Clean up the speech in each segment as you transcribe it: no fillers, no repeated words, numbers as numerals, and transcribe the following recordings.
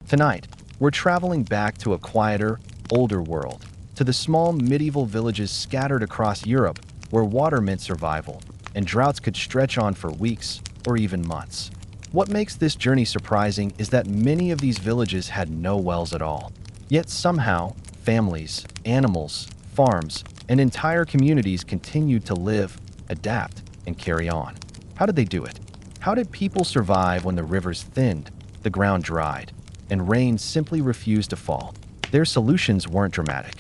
Tonight, we're traveling back to a quieter, older world, to the small medieval villages scattered across Europe where water meant survival, and droughts could stretch on for weeks or even months. What makes this journey surprising is that many of these villages had no wells at all. Yet somehow, families, animals, farms, and entire communities continued to live, adapt, and carry on. How did they do it? How did people survive when the rivers thinned, the ground dried, and rain simply refused to fall? Their solutions weren't dramatic.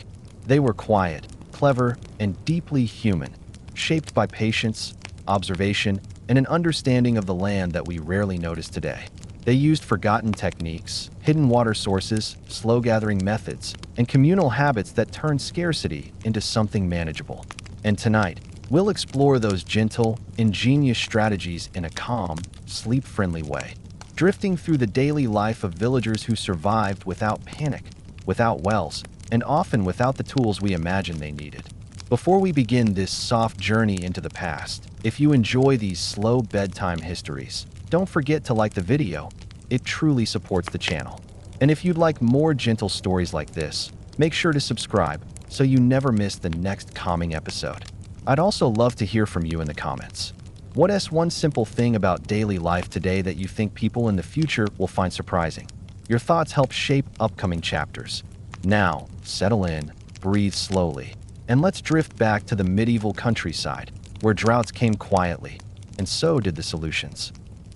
They were quiet, clever, and deeply human, shaped by patience, observation, and an understanding of the land that we rarely notice today. They used forgotten techniques, hidden water sources, slow-gathering methods, and communal habits that turned scarcity into something manageable. And tonight, we'll explore those gentle, ingenious strategies in a calm, sleep-friendly way, drifting through the daily life of villagers who survived without panic, without wells, and often without the tools we imagined they needed. Before we begin this soft journey into the past, if you enjoy these slow bedtime histories, don't forget to like the video. It truly supports the channel. And if you'd like more gentle stories like this, make sure to subscribe so you never miss the next calming episode. I'd also love to hear from you in the comments. What's one simple thing about daily life today that you think people in the future will find surprising? Your thoughts help shape upcoming chapters. Now, settle in, breathe slowly, and let's drift back to the medieval countryside, where droughts came quietly, and so did the solutions.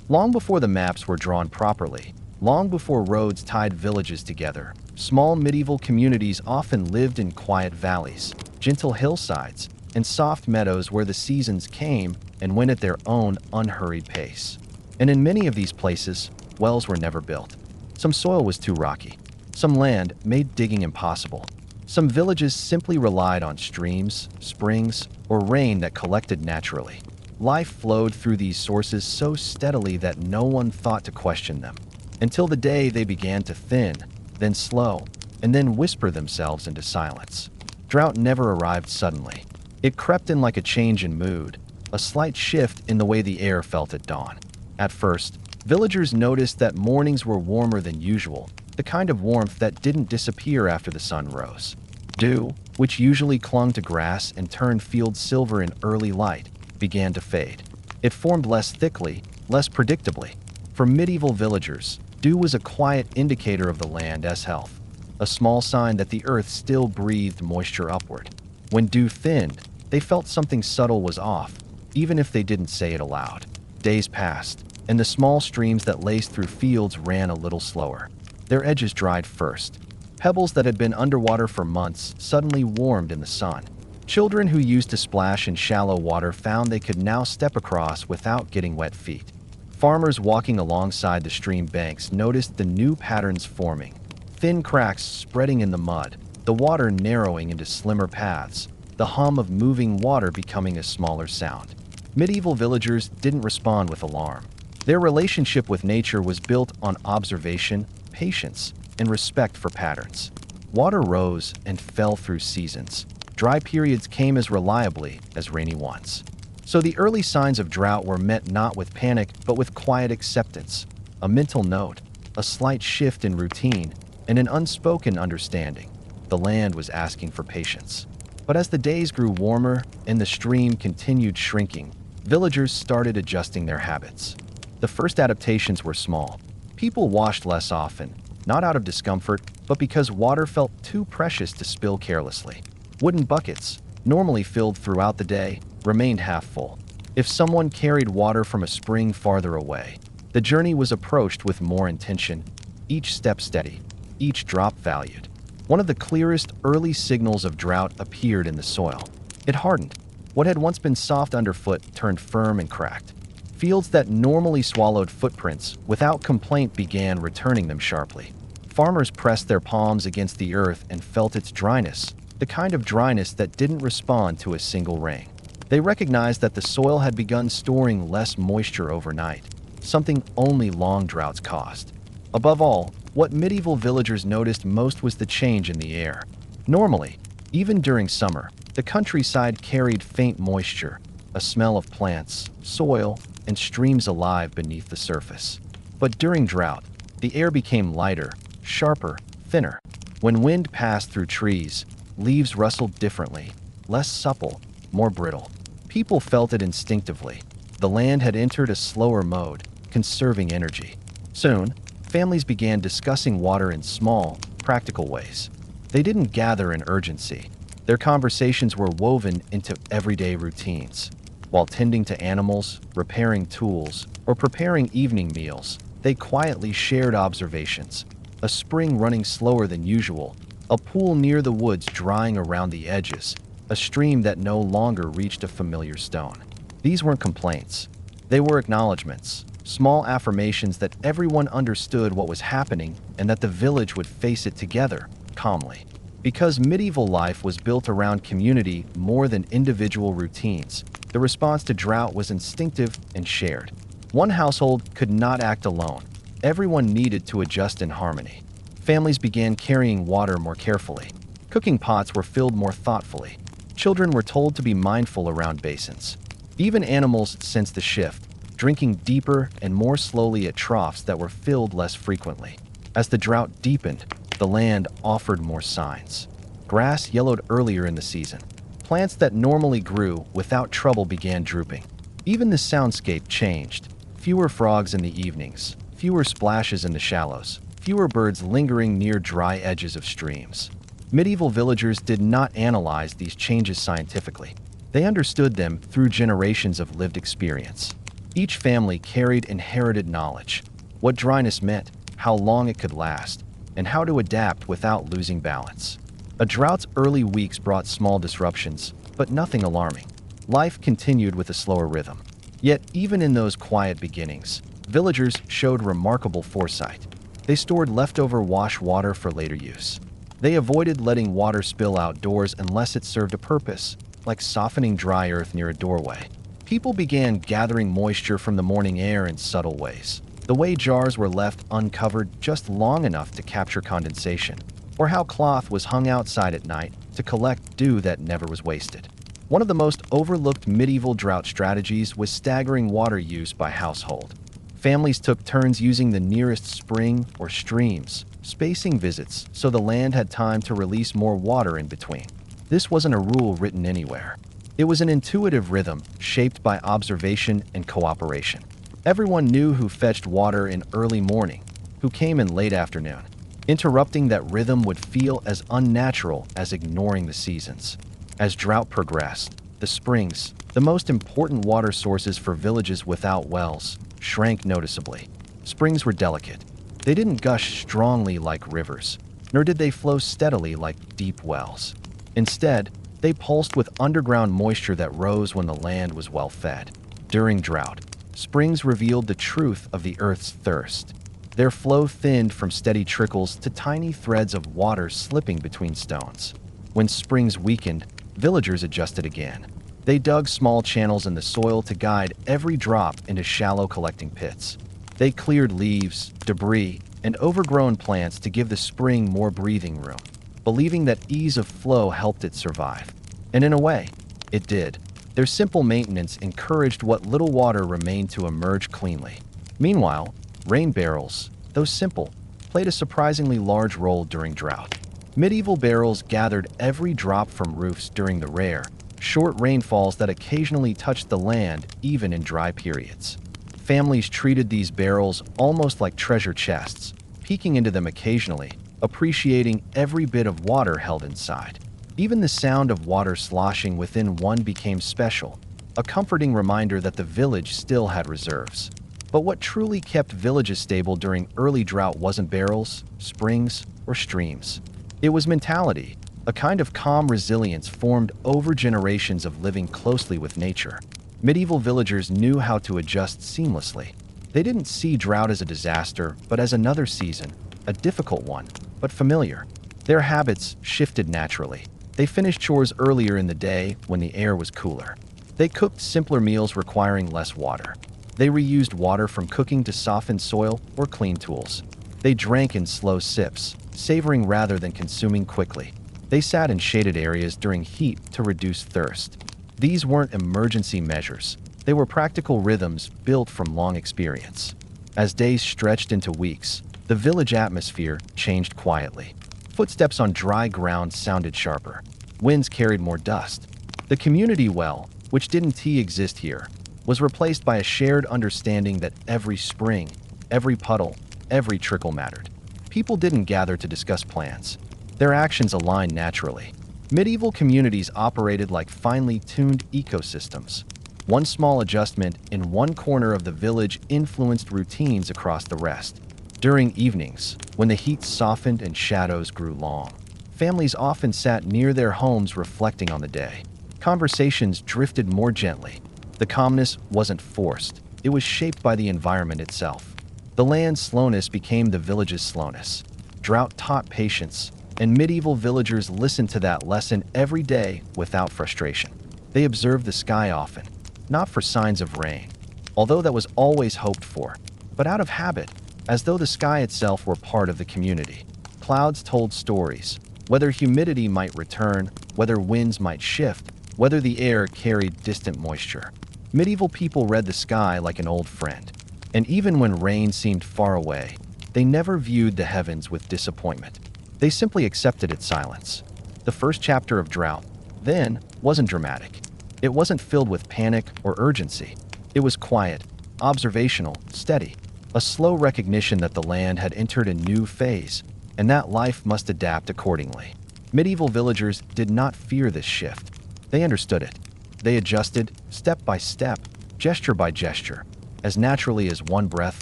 Long before the maps were drawn properly, long before roads tied villages together, small medieval communities often lived in quiet valleys, gentle hillsides, and soft meadows where the seasons came and went at their own unhurried pace. And in many of these places, wells were never built. Some soil was too rocky. Some land made digging impossible. Some villages simply relied on streams, springs, or rain that collected naturally. Life flowed through these sources so steadily that no one thought to question them, until the day they began to thin, then slow, and then whisper themselves into silence. Drought never arrived suddenly. It crept in like a change in mood, a slight shift in the way the air felt at dawn. At first, villagers noticed that mornings were warmer than usual, the kind of warmth that didn't disappear after the sun rose. Dew, which usually clung to grass and turned fields silver in early light, began to fade. It formed less thickly, less predictably. For medieval villagers, dew was a quiet indicator of the land's health, a small sign that the earth still breathed moisture upward. When dew thinned, they felt something subtle was off, even if they didn't say it aloud. Days passed, and the small streams that laced through fields ran a little slower. Their edges dried first. Pebbles that had been underwater for months suddenly warmed in the sun. Children who used to splash in shallow water found they could now step across without getting wet feet. Farmers walking alongside the stream banks noticed the new patterns forming, thin cracks spreading in the mud, the water narrowing into slimmer paths, the hum of moving water becoming a smaller sound. Medieval villagers didn't respond with alarm. Their relationship with nature was built on observation, patience, and respect for patterns. Water rose and fell through seasons. Dry periods came as reliably as rainy ones. So the early signs of drought were met not with panic, but with quiet acceptance, a mental note, a slight shift in routine, and an unspoken understanding. The land was asking for patience. But as the days grew warmer and the stream continued shrinking, villagers started adjusting their habits. The first adaptations were small. People washed less often, not out of discomfort, but because water felt too precious to spill carelessly. Wooden buckets, normally filled throughout the day, remained half full. If someone carried water from a spring farther away, the journey was approached with more intention, each step steady, each drop valued. One of the clearest early signals of drought appeared in the soil. It hardened. What had once been soft underfoot turned firm and cracked. Fields that normally swallowed footprints without complaint began returning them sharply. Farmers pressed their palms against the earth and felt its dryness, the kind of dryness that didn't respond to a single rain. They recognized that the soil had begun storing less moisture overnight, something only long droughts caused. Above all, what medieval villagers noticed most was the change in the air. Normally, even during summer, the countryside carried faint moisture, a smell of plants, soil, and streams alive beneath the surface. But during drought, the air became lighter, sharper, thinner. When wind passed through trees, leaves rustled differently, less supple, more brittle. People felt it instinctively. The land had entered a slower mode, conserving energy. Soon, families began discussing water in small, practical ways. They didn't gather in urgency. Their conversations were woven into everyday routines. While tending to animals, repairing tools, or preparing evening meals, they quietly shared observations. A spring running slower than usual, a pool near the woods drying around the edges, a stream that no longer reached a familiar stone. These weren't complaints. They were acknowledgments, small affirmations that everyone understood what was happening and that the village would face it together, calmly. Because medieval life was built around community more than individual routines, the response to drought was instinctive and shared. One household could not act alone. Everyone needed to adjust in harmony. Families began carrying water more carefully. Cooking pots were filled more thoughtfully. Children were told to be mindful around basins. Even animals sensed the shift, drinking deeper and more slowly at troughs that were filled less frequently. As the drought deepened, the land offered more signs. Grass yellowed earlier in the season. Plants that normally grew without trouble began drooping. Even the soundscape changed. Fewer frogs in the evenings, fewer splashes in the shallows, fewer birds lingering near dry edges of streams. Medieval villagers did not analyze these changes scientifically. They understood them through generations of lived experience. Each family carried inherited knowledge, what dryness meant, how long it could last, and how to adapt without losing balance. A drought's early weeks brought small disruptions, but nothing alarming. Life continued with a slower rhythm. Yet, even in those quiet beginnings, villagers showed remarkable foresight. They stored leftover wash water for later use. They avoided letting water spill outdoors unless it served a purpose, like softening dry earth near a doorway. People began gathering moisture from the morning air in subtle ways. The way jars were left uncovered just long enough to capture condensation, or how cloth was hung outside at night to collect dew that never was wasted. One of the most overlooked medieval drought strategies was staggering water use by household. Families took turns using the nearest spring or streams, spacing visits so the land had time to release more water in between. This wasn't a rule written anywhere. It was an intuitive rhythm shaped by observation and cooperation. Everyone knew who fetched water in early morning, who came in late afternoon. Interrupting that rhythm would feel as unnatural as ignoring the seasons. As drought progressed, the springs, the most important water sources for villages without wells, shrank noticeably. Springs were delicate. They didn't gush strongly like rivers, nor did they flow steadily like deep wells. Instead, they pulsed with underground moisture that rose when the land was well fed. During drought, springs revealed the truth of the earth's thirst. Their flow thinned from steady trickles to tiny threads of water slipping between stones. When springs weakened, villagers adjusted again. They dug small channels in the soil to guide every drop into shallow collecting pits. They cleared leaves, debris, and overgrown plants to give the spring more breathing room, believing that ease of flow helped it survive. And in a way, it did. Their simple maintenance encouraged what little water remained to emerge cleanly. Meanwhile, rain barrels, though simple, played a surprisingly large role during drought. Medieval barrels gathered every drop from roofs during the rare, short rainfalls that occasionally touched the land even in dry periods. Families treated these barrels almost like treasure chests, peeking into them occasionally, appreciating every bit of water held inside. Even the sound of water sloshing within one became special, a comforting reminder that the village still had reserves. But what truly kept villages stable during early drought wasn't barrels, springs, or streams. It was mentality, a kind of calm resilience formed over generations of living closely with nature. Medieval villagers knew how to adjust seamlessly. They didn't see drought as a disaster, but as another season, a difficult one, but familiar. Their habits shifted naturally. They finished chores earlier in the day when the air was cooler. They cooked simpler meals requiring less water. They reused water from cooking to soften soil or clean tools. They drank in slow sips, savoring rather than consuming quickly. They sat in shaded areas during heat to reduce thirst. These weren't emergency measures. They were practical rhythms built from long experience. As days stretched into weeks, The village atmosphere changed quietly. Footsteps on dry ground sounded sharper. Winds carried more dust. The community well, which didn't exist here, was replaced by a shared understanding that every spring, every puddle, every trickle mattered. People didn't gather to discuss plans. Their actions aligned naturally. Medieval communities operated like finely tuned ecosystems. One small adjustment in one corner of the village influenced routines across the rest. During evenings, when the heat softened and shadows grew long, families often sat near their homes reflecting on the day. Conversations drifted more gently. The calmness wasn't forced. It was shaped by the environment itself. The land's slowness became the village's slowness. Drought taught patience, and medieval villagers listened to that lesson every day without frustration. They observed the sky often, not for signs of rain, although that was always hoped for, but out of habit, as though the sky itself were part of the community. Clouds told stories, whether humidity might return, whether winds might shift, whether the air carried distant moisture. Medieval people read the sky like an old friend, and even when rain seemed far away, they never viewed the heavens with disappointment. They simply accepted its silence. The first chapter of Drought, then, wasn't dramatic. It wasn't filled with panic or urgency. It was quiet, observational, steady. A slow recognition that the land had entered a new phase, and that life must adapt accordingly. Medieval villagers did not fear this shift. They understood it. They adjusted, step by step, gesture by gesture, as naturally as one breath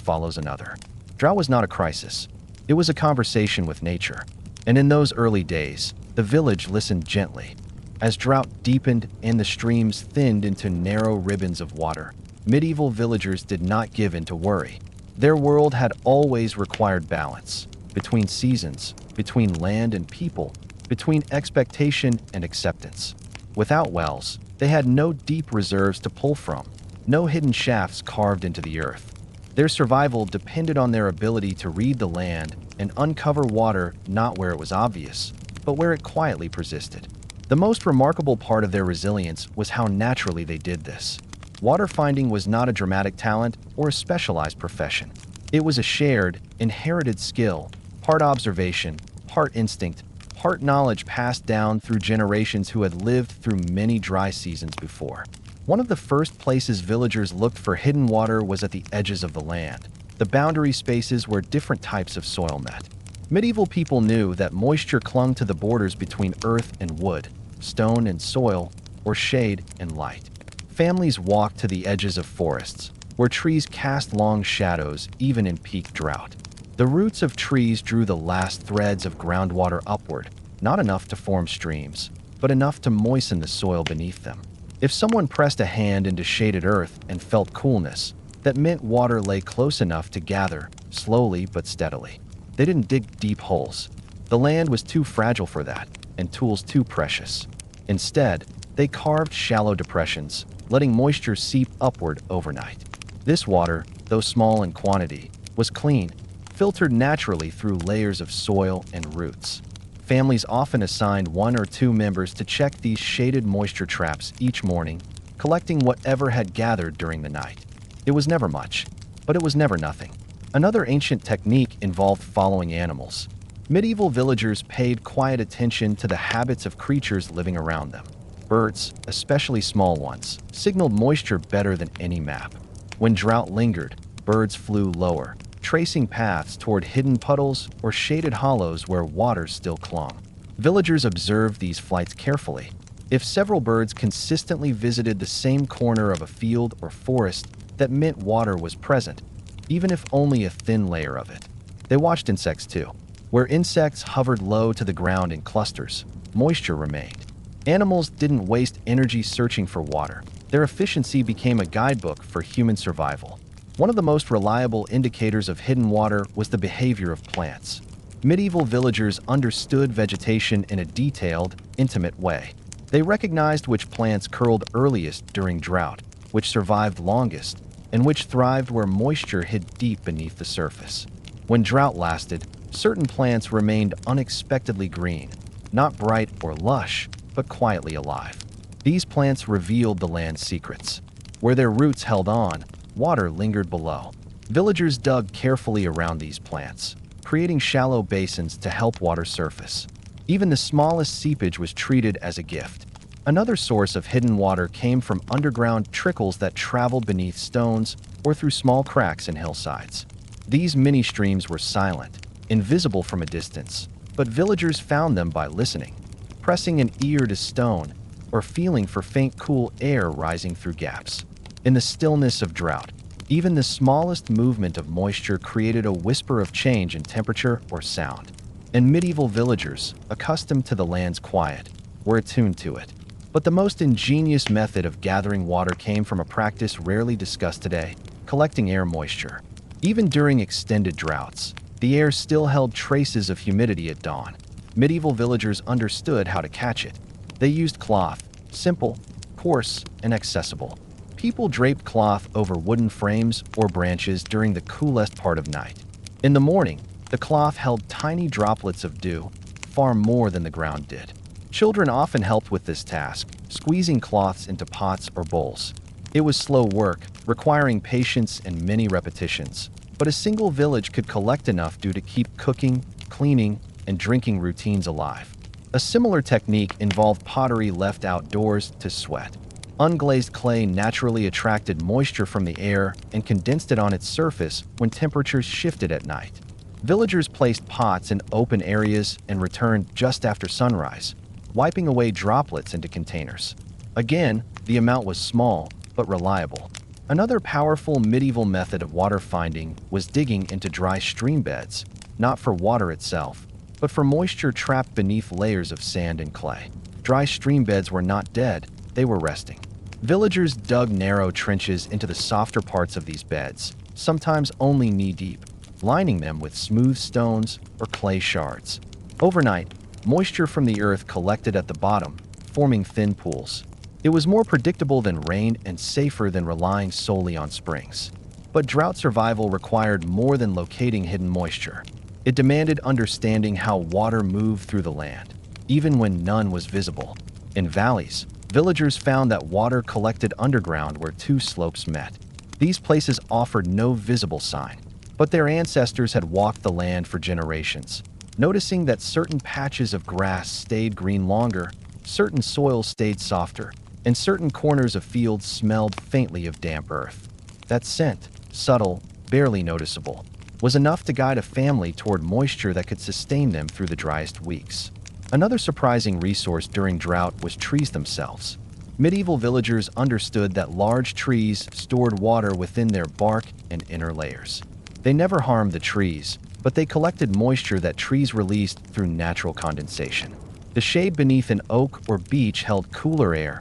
follows another. Drought was not a crisis. It was a conversation with nature. And in those early days, the village listened gently. As drought deepened and the streams thinned into narrow ribbons of water, medieval villagers did not give in to worry. Their world had always required balance, between seasons, between land and people, between expectation and acceptance. Without wells, they had no deep reserves to pull from, no hidden shafts carved into the earth. Their survival depended on their ability to read the land and uncover water not where it was obvious, but where it quietly persisted. The most remarkable part of their resilience was how naturally they did this. Water finding was not a dramatic talent or a specialized profession. It was a shared, inherited skill, part observation, part instinct, part knowledge passed down through generations who had lived through many dry seasons before. One of the first places villagers looked for hidden water was at the edges of the land, the boundary spaces where different types of soil met. Medieval people knew that moisture clung to the borders between earth and wood, stone and soil, or shade and light. Families walked to the edges of forests, where trees cast long shadows even in peak drought. The roots of trees drew the last threads of groundwater upward, not enough to form streams, but enough to moisten the soil beneath them. If someone pressed a hand into shaded earth and felt coolness, that meant water lay close enough to gather, slowly but steadily. They didn't dig deep holes. The land was too fragile for that, and tools too precious. Instead, they carved shallow depressions, letting moisture seep upward overnight. This water, though small in quantity, was clean, filtered naturally through layers of soil and roots. Families often assigned one or two members to check these shaded moisture traps each morning, collecting whatever had gathered during the night. It was never much, but it was never nothing. Another ancient technique involved following animals. Medieval villagers paid quiet attention to the habits of creatures living around them. Birds, especially small ones, signaled moisture better than any map. When drought lingered, birds flew lower, tracing paths toward hidden puddles or shaded hollows where water still clung. Villagers observed these flights carefully. If several birds consistently visited the same corner of a field or forest, that meant water was present, even if only a thin layer of it. They watched insects too. Where insects hovered low to the ground in clusters, moisture remained. Animals didn't waste energy searching for water. Their efficiency became a guidebook for human survival. One of the most reliable indicators of hidden water was the behavior of plants. Medieval villagers understood vegetation in a detailed, intimate way. They recognized which plants curled earliest during drought, which survived longest, and which thrived where moisture hid deep beneath the surface. When drought lasted, certain plants remained unexpectedly green, not bright or lush, but quietly alive. These plants revealed the land's secrets. Where their roots held on, water lingered below. Villagers dug carefully around these plants, creating shallow basins to help water surface. Even the smallest seepage was treated as a gift. Another source of hidden water came from underground trickles that traveled beneath stones or through small cracks in hillsides. These mini-streams were silent, invisible from a distance, but villagers found them by listening, pressing an ear to stone, or feeling for faint cool air rising through gaps. In the stillness of drought, even the smallest movement of moisture created a whisper of change in temperature or sound. And medieval villagers, accustomed to the land's quiet, were attuned to it. But the most ingenious method of gathering water came from a practice rarely discussed today: collecting air moisture. Even during extended droughts, the air still held traces of humidity at dawn. Medieval villagers understood how to catch it. They used cloth, simple, coarse, and accessible. People draped cloth over wooden frames or branches during the coolest part of night. In the morning, the cloth held tiny droplets of dew, far more than the ground did. Children often helped with this task, squeezing cloths into pots or bowls. It was slow work, requiring patience and many repetitions, but a single village could collect enough dew to keep cooking, cleaning, and drinking routines alive. A similar technique involved pottery left outdoors to sweat. Unglazed clay naturally attracted moisture from the air and condensed it on its surface when temperatures shifted at night. Villagers placed pots in open areas and returned just after sunrise, wiping away droplets into containers. Again, the amount was small, but reliable. Another powerful medieval method of water finding was digging into dry stream beds, not for water itself, but for moisture trapped beneath layers of sand and clay. Dry stream beds were not dead, they were resting. Villagers dug narrow trenches into the softer parts of these beds, sometimes only knee-deep, lining them with smooth stones or clay shards. Overnight, moisture from the earth collected at the bottom, forming thin pools. It was more predictable than rain and safer than relying solely on springs. But drought survival required more than locating hidden moisture. It demanded understanding how water moved through the land, even when none was visible. In valleys, villagers found that water collected underground where two slopes met. These places offered no visible sign, but their ancestors had walked the land for generations. Noticing that certain patches of grass stayed green longer, certain soils stayed softer, and certain corners of fields smelled faintly of damp earth. That scent, subtle, barely noticeable, was enough to guide a family toward moisture that could sustain them through the driest weeks. Another surprising resource during drought was trees themselves. Medieval villagers understood that large trees stored water within their bark and inner layers. They never harmed the trees, but they collected moisture that trees released through natural condensation. The shade beneath an oak or beech held cooler air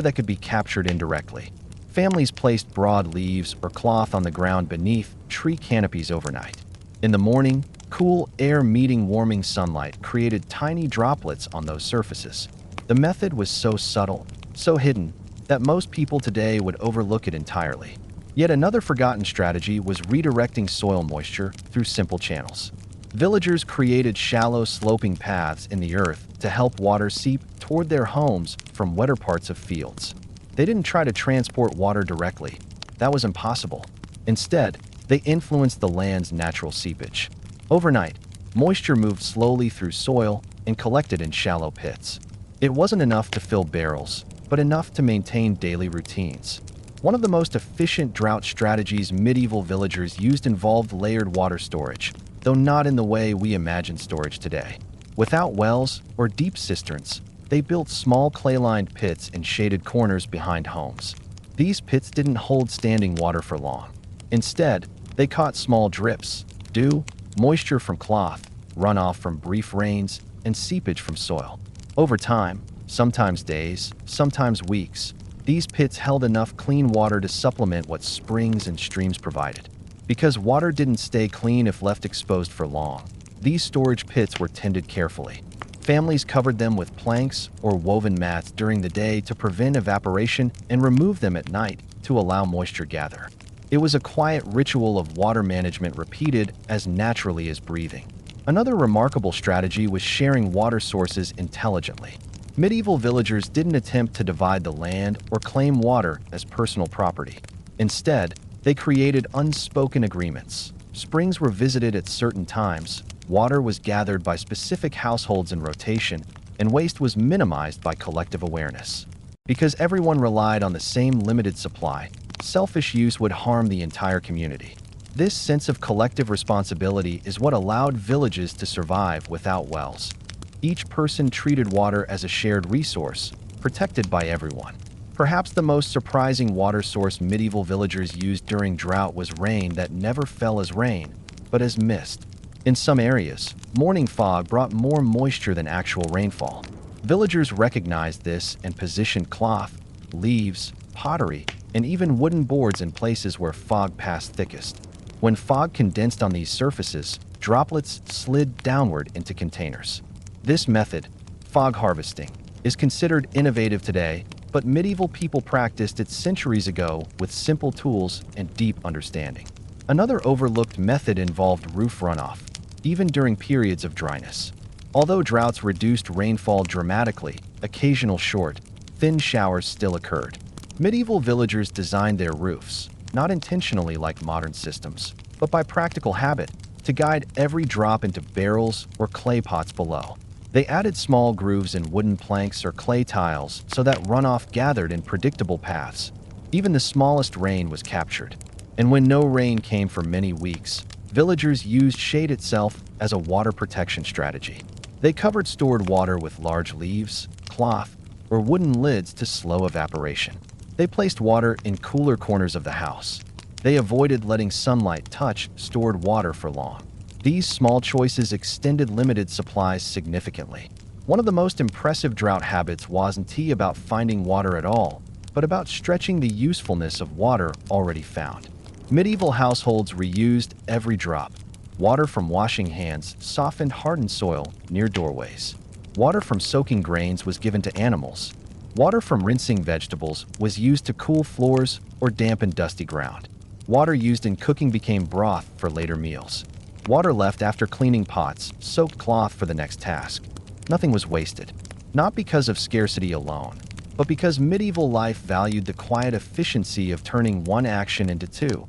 that could be captured indirectly. Families placed broad leaves or cloth on the ground beneath tree canopies overnight. In the morning, cool air meeting warming sunlight created tiny droplets on those surfaces. The method was so subtle, so hidden, that most people today would overlook it entirely. Yet another forgotten strategy was redirecting soil moisture through simple channels. Villagers created shallow sloping paths in the earth to help water seep toward their homes from wetter parts of fields. They didn't try to transport water directly. That was impossible. Instead, they influenced the land's natural seepage. Overnight, moisture moved slowly through soil and collected in shallow pits. It wasn't enough to fill barrels, but enough to maintain daily routines. One of the most efficient drought strategies medieval villagers used involved layered water storage, though not in the way we imagine storage today. Without wells or deep cisterns, they built small clay-lined pits in shaded corners behind homes. These pits didn't hold standing water for long. Instead, they caught small drips, dew, moisture from cloth, runoff from brief rains, and seepage from soil. Over time, sometimes days, sometimes weeks, these pits held enough clean water to supplement what springs and streams provided. Because water didn't stay clean if left exposed for long, these storage pits were tended carefully. Families covered them with planks or woven mats during the day to prevent evaporation and remove them at night to allow moisture gather. It was a quiet ritual of water management repeated as naturally as breathing. Another remarkable strategy was sharing water sources intelligently. Medieval villagers didn't attempt to divide the land or claim water as personal property. Instead, they created unspoken agreements. Springs were visited at certain times, water was gathered by specific households in rotation, and waste was minimized by collective awareness. Because everyone relied on the same limited supply, selfish use would harm the entire community. This sense of collective responsibility is what allowed villages to survive without wells. Each person treated water as a shared resource, protected by everyone. Perhaps the most surprising water source medieval villagers used during drought was rain that never fell as rain, but as mist. In some areas, morning fog brought more moisture than actual rainfall. Villagers recognized this and positioned cloth, leaves, pottery, and even wooden boards in places where fog passed thickest. When fog condensed on these surfaces, droplets slid downward into containers. This method, fog harvesting, is considered innovative today, but medieval people practiced it centuries ago with simple tools and deep understanding. Another overlooked method involved roof runoff, even during periods of dryness. Although droughts reduced rainfall dramatically, occasional short, thin showers still occurred. Medieval villagers designed their roofs, not intentionally like modern systems, but by practical habit, to guide every drop into barrels or clay pots below. They added small grooves in wooden planks or clay tiles so that runoff gathered in predictable paths. Even the smallest rain was captured. And when no rain came for many weeks, villagers used shade itself as a water protection strategy. They covered stored water with large leaves, cloth, or wooden lids to slow evaporation. They placed water in cooler corners of the house. They avoided letting sunlight touch stored water for long. These small choices extended limited supplies significantly. One of the most impressive drought habits wasn't about finding water at all, but about stretching the usefulness of water already found. Medieval households reused every drop. Water from washing hands softened hardened soil near doorways. Water from soaking grains was given to animals. Water from rinsing vegetables was used to cool floors or dampen dusty ground. Water used in cooking became broth for later meals. Water left after cleaning pots soaked cloth for the next task. Nothing was wasted, not because of scarcity alone, but because medieval life valued the quiet efficiency of turning one action into two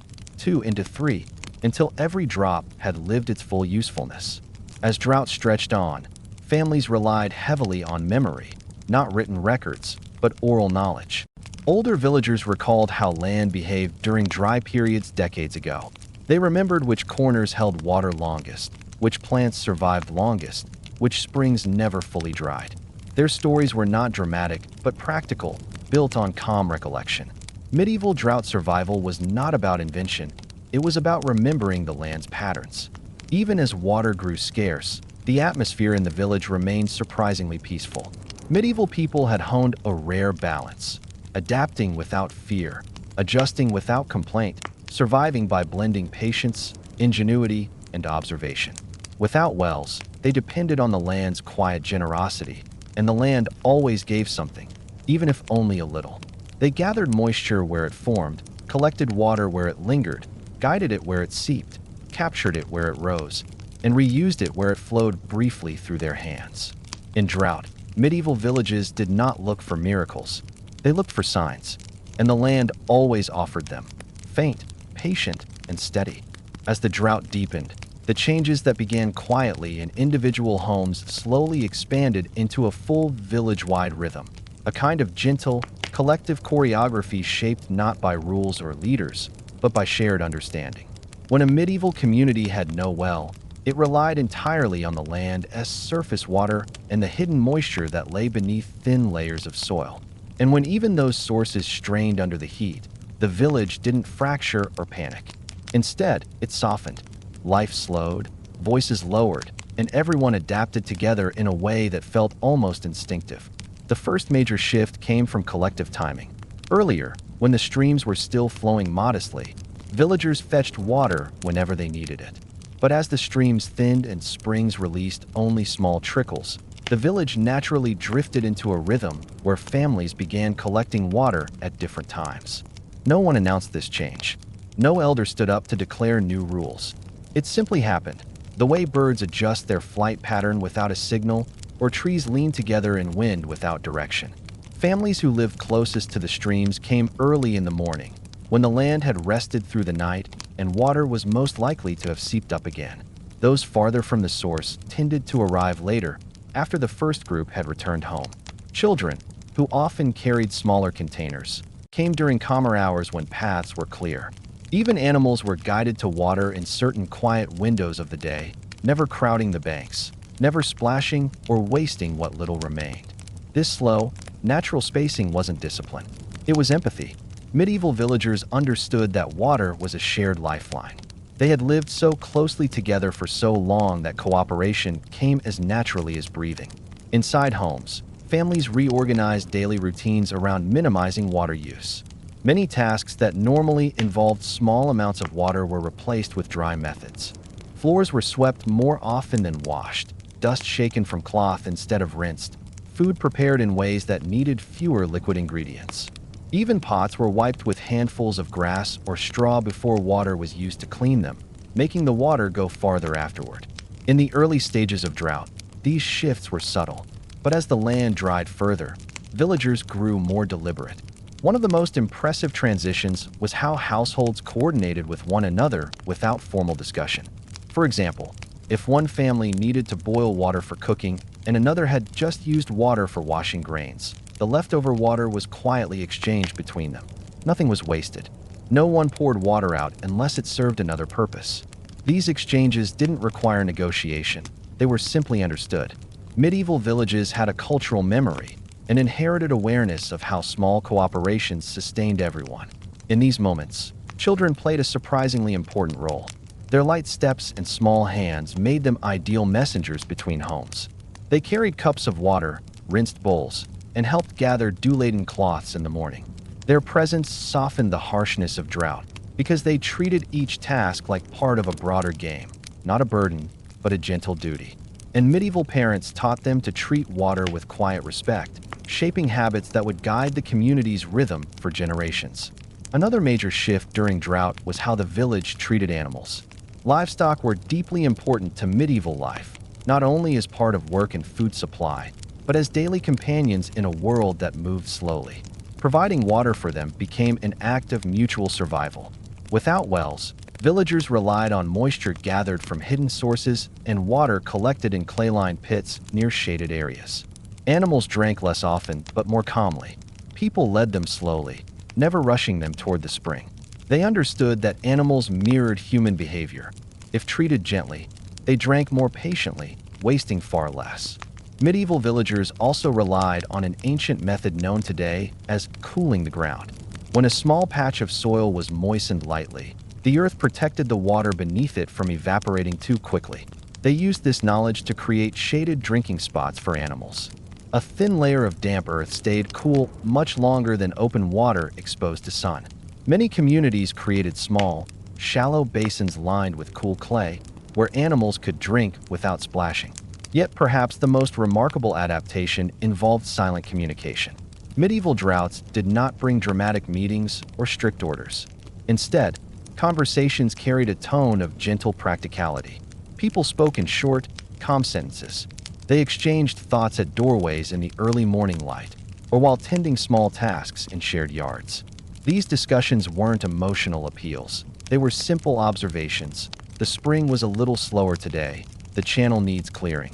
into three, until every drop had lived its full usefulness. As drought stretched on, families relied heavily on memory, not written records, but oral knowledge. Older villagers recalled how land behaved during dry periods decades ago. They remembered which corners held water longest, which plants survived longest, which springs never fully dried. Their stories were not dramatic, but practical, built on calm recollection. Medieval drought survival was not about invention, it was about remembering the land's patterns. Even as water grew scarce, the atmosphere in the village remained surprisingly peaceful. Medieval people had honed a rare balance, adapting without fear, adjusting without complaint, surviving by blending patience, ingenuity, and observation. Without wells, they depended on the land's quiet generosity, and the land always gave something, even if only a little. They gathered moisture where it formed, collected water where it lingered, guided it where it seeped, captured it where it rose, and reused it where it flowed briefly through their hands. In drought, medieval villages did not look for miracles. They looked for signs, and the land always offered them, faint, patient, and steady. As the drought deepened, the changes that began quietly in individual homes slowly expanded into a full village-wide rhythm, a kind of gentle, collective choreography shaped not by rules or leaders, but by shared understanding. When a medieval community had no well, it relied entirely on the land as surface water and the hidden moisture that lay beneath thin layers of soil. And when even those sources strained under the heat, the village didn't fracture or panic. Instead, it softened. Life slowed, voices lowered, and everyone adapted together in a way that felt almost instinctive. The first major shift came from collective timing. Earlier, when the streams were still flowing modestly, villagers fetched water whenever they needed it. But as the streams thinned and springs released only small trickles, the village naturally drifted into a rhythm where families began collecting water at different times. No one announced this change. No elder stood up to declare new rules. It simply happened, the way birds adjust their flight pattern without a signal, or trees lean together in wind without direction. Families who lived closest to the streams came early in the morning, when the land had rested through the night and water was most likely to have seeped up again. Those farther from the source tended to arrive later, after the first group had returned home. Children, who often carried smaller containers, came during calmer hours when paths were clear. Even animals were guided to water in certain quiet windows of the day, never crowding the banks, never splashing or wasting what little remained. This slow, natural spacing wasn't discipline. It was empathy. Medieval villagers understood that water was a shared lifeline. They had lived so closely together for so long that cooperation came as naturally as breathing. Inside homes, families reorganized daily routines around minimizing water use. Many tasks that normally involved small amounts of water were replaced with dry methods. Floors were swept more often than washed, dust shaken from cloth instead of rinsed, food prepared in ways that needed fewer liquid ingredients. Even pots were wiped with handfuls of grass or straw before water was used to clean them, making the water go farther afterward. In the early stages of drought, these shifts were subtle, but as the land dried further, villagers grew more deliberate. One of the most impressive transitions was how households coordinated with one another without formal discussion. For example, if one family needed to boil water for cooking and another had just used water for washing grains, the leftover water was quietly exchanged between them. Nothing was wasted. No one poured water out unless it served another purpose. These exchanges didn't require negotiation. They were simply understood. Medieval villages had a cultural memory, an inherited awareness of how small cooperations sustained everyone. In these moments, children played a surprisingly important role. Their light steps and small hands made them ideal messengers between homes. They carried cups of water, rinsed bowls, and helped gather dew-laden cloths in the morning. Their presence softened the harshness of drought because they treated each task like part of a broader game, not a burden, but a gentle duty. And medieval parents taught them to treat water with quiet respect, shaping habits that would guide the community's rhythm for generations. Another major shift during drought was how the village treated animals. Livestock were deeply important to medieval life, not only as part of work and food supply, but as daily companions in a world that moved slowly. Providing water for them became an act of mutual survival. Without wells, villagers relied on moisture gathered from hidden sources and water collected in clay-lined pits near shaded areas. Animals drank less often, but more calmly. People led them slowly, never rushing them toward the spring. They understood that animals mirrored human behavior. If treated gently, they drank more patiently, wasting far less. Medieval villagers also relied on an ancient method known today as cooling the ground. When a small patch of soil was moistened lightly, the earth protected the water beneath it from evaporating too quickly. They used this knowledge to create shaded drinking spots for animals. A thin layer of damp earth stayed cool much longer than open water exposed to sun. Many communities created small, shallow basins lined with cool clay, where animals could drink without splashing. Yet perhaps the most remarkable adaptation involved silent communication. Medieval droughts did not bring dramatic meetings or strict orders. Instead, conversations carried a tone of gentle practicality. People spoke in short, calm sentences. They exchanged thoughts at doorways in the early morning light, or while tending small tasks in shared yards. These discussions weren't emotional appeals. They were simple observations. The spring was a little slower today. The channel needs clearing.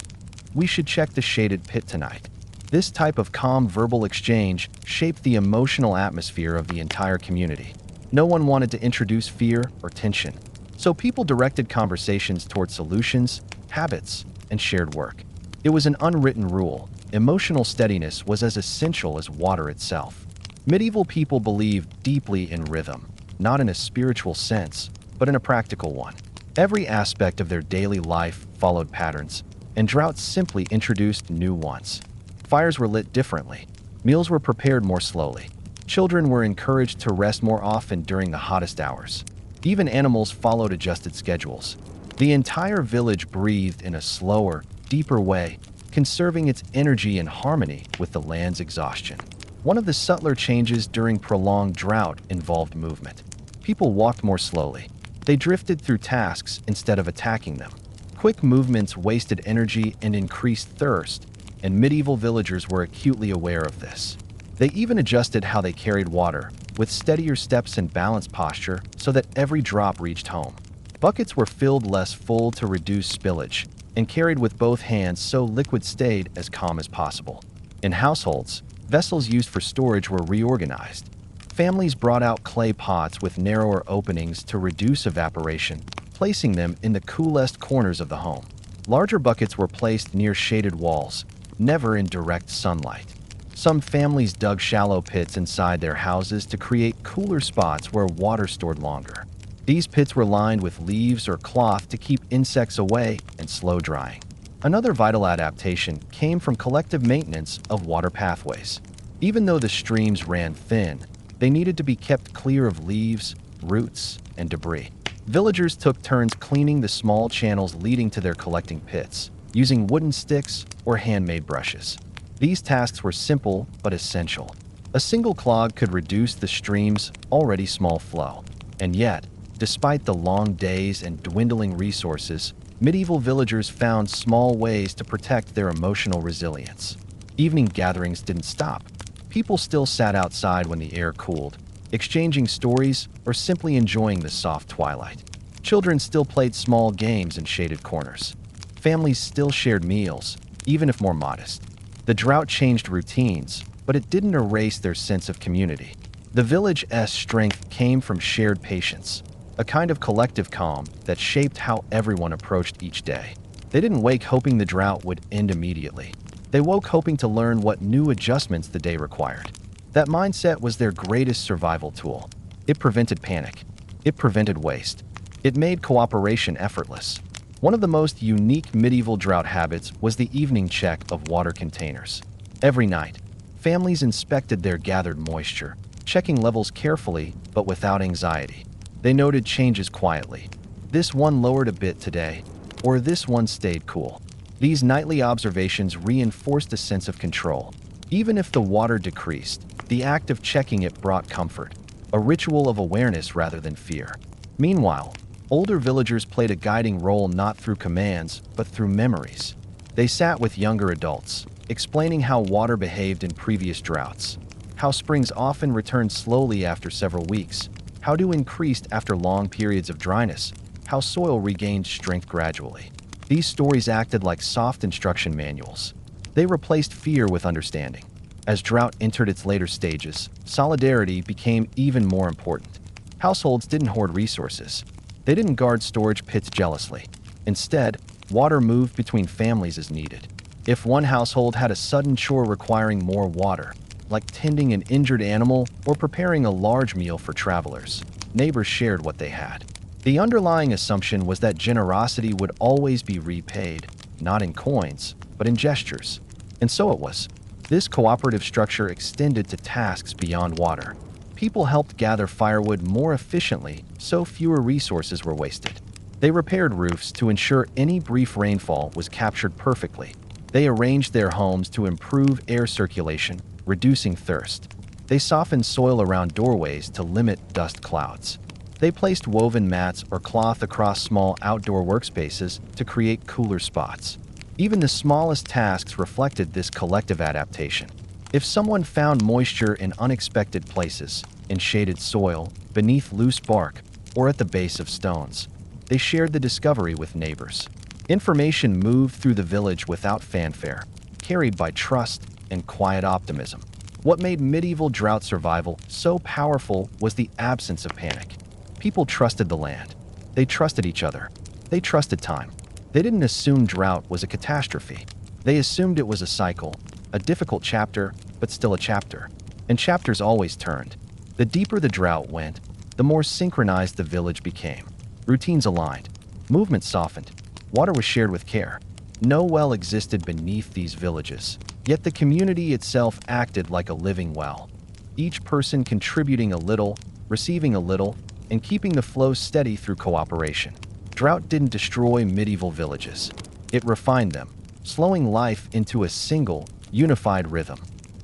We should check the shaded pit tonight. This type of calm verbal exchange shaped the emotional atmosphere of the entire community. No one wanted to introduce fear or tension, so people directed conversations toward solutions, habits, and shared work. It was an unwritten rule. Emotional steadiness was as essential as water itself. Medieval people believed deeply in rhythm, not in a spiritual sense, but in a practical one. Every aspect of their daily life followed patterns, and droughts simply introduced new ones. Fires were lit differently. Meals were prepared more slowly. Children were encouraged to rest more often during the hottest hours. Even animals followed adjusted schedules. The entire village breathed in a slower, deeper way, conserving its energy in harmony with the land's exhaustion. One of the subtler changes during prolonged drought involved movement. People walked more slowly. They drifted through tasks instead of attacking them. Quick movements wasted energy and increased thirst, and medieval villagers were acutely aware of this. They even adjusted how they carried water, with steadier steps and balanced posture so that every drop reached home. Buckets were filled less full to reduce spillage, and carried with both hands so liquid stayed as calm as possible. In households, vessels used for storage were reorganized. Families brought out clay pots with narrower openings to reduce evaporation, placing them in the coolest corners of the home. Larger buckets were placed near shaded walls, never in direct sunlight. Some families dug shallow pits inside their houses to create cooler spots where water stored longer. These pits were lined with leaves or cloth to keep insects away and slow drying. Another vital adaptation came from collective maintenance of water pathways. Even though the streams ran thin, they needed to be kept clear of leaves, roots, and debris. Villagers took turns cleaning the small channels leading to their collecting pits, using wooden sticks or handmade brushes. These tasks were simple but essential. A single clog could reduce the stream's already small flow. And yet, despite the long days and dwindling resources, medieval villagers found small ways to protect their emotional resilience. Evening gatherings didn't stop. People still sat outside when the air cooled, exchanging stories or simply enjoying the soft twilight. Children still played small games in shaded corners. Families still shared meals, even if more modest. The drought changed routines, but it didn't erase their sense of community. The village's strength came from shared patience, a kind of collective calm that shaped how everyone approached each day. They didn't wake hoping the drought would end immediately. They woke hoping to learn what new adjustments the day required. That mindset was their greatest survival tool. It prevented panic. It prevented waste. It made cooperation effortless. One of the most unique medieval drought habits was the evening check of water containers. Every night, families inspected their gathered moisture, checking levels carefully but without anxiety. They noted changes quietly. This one lowered a bit today, or this one stayed cool. These nightly observations reinforced a sense of control. Even if the water decreased, the act of checking it brought comfort, a ritual of awareness rather than fear. Meanwhile, older villagers played a guiding role not through commands, but through memories. They sat with younger adults, explaining how water behaved in previous droughts, how springs often returned slowly after several weeks, how dew increased after long periods of dryness, how soil regained strength gradually. These stories acted like soft instruction manuals. They replaced fear with understanding. As drought entered its later stages, solidarity became even more important. Households didn't hoard resources. They didn't guard storage pits jealously. Instead, water moved between families as needed. If one household had a sudden chore requiring more water, like tending an injured animal or preparing a large meal for travelers, neighbors shared what they had. The underlying assumption was that generosity would always be repaid, not in coins, but in gestures. And so it was. This cooperative structure extended to tasks beyond water. People helped gather firewood more efficiently, so fewer resources were wasted. They repaired roofs to ensure any brief rainfall was captured perfectly. They arranged their homes to improve air circulation, reducing thirst. They softened soil around doorways to limit dust clouds. They placed woven mats or cloth across small outdoor workspaces to create cooler spots. Even the smallest tasks reflected this collective adaptation. If someone found moisture in unexpected places, in shaded soil, beneath loose bark, or at the base of stones, they shared the discovery with neighbors. Information moved through the village without fanfare, carried by trust and quiet optimism. What made medieval drought survival so powerful was the absence of panic. People trusted the land. They trusted each other. They trusted time. They didn't assume drought was a catastrophe. They assumed it was a cycle, a difficult chapter, but still a chapter. And chapters always turned. The deeper the drought went, the more synchronized the village became. Routines aligned. Movement softened. Water was shared with care. No well existed beneath these villages, yet the community itself acted like a living well. Each person contributing a little, receiving a little, and keeping the flow steady through cooperation. Drought didn't destroy medieval villages. It refined them, slowing life into a single, unified rhythm.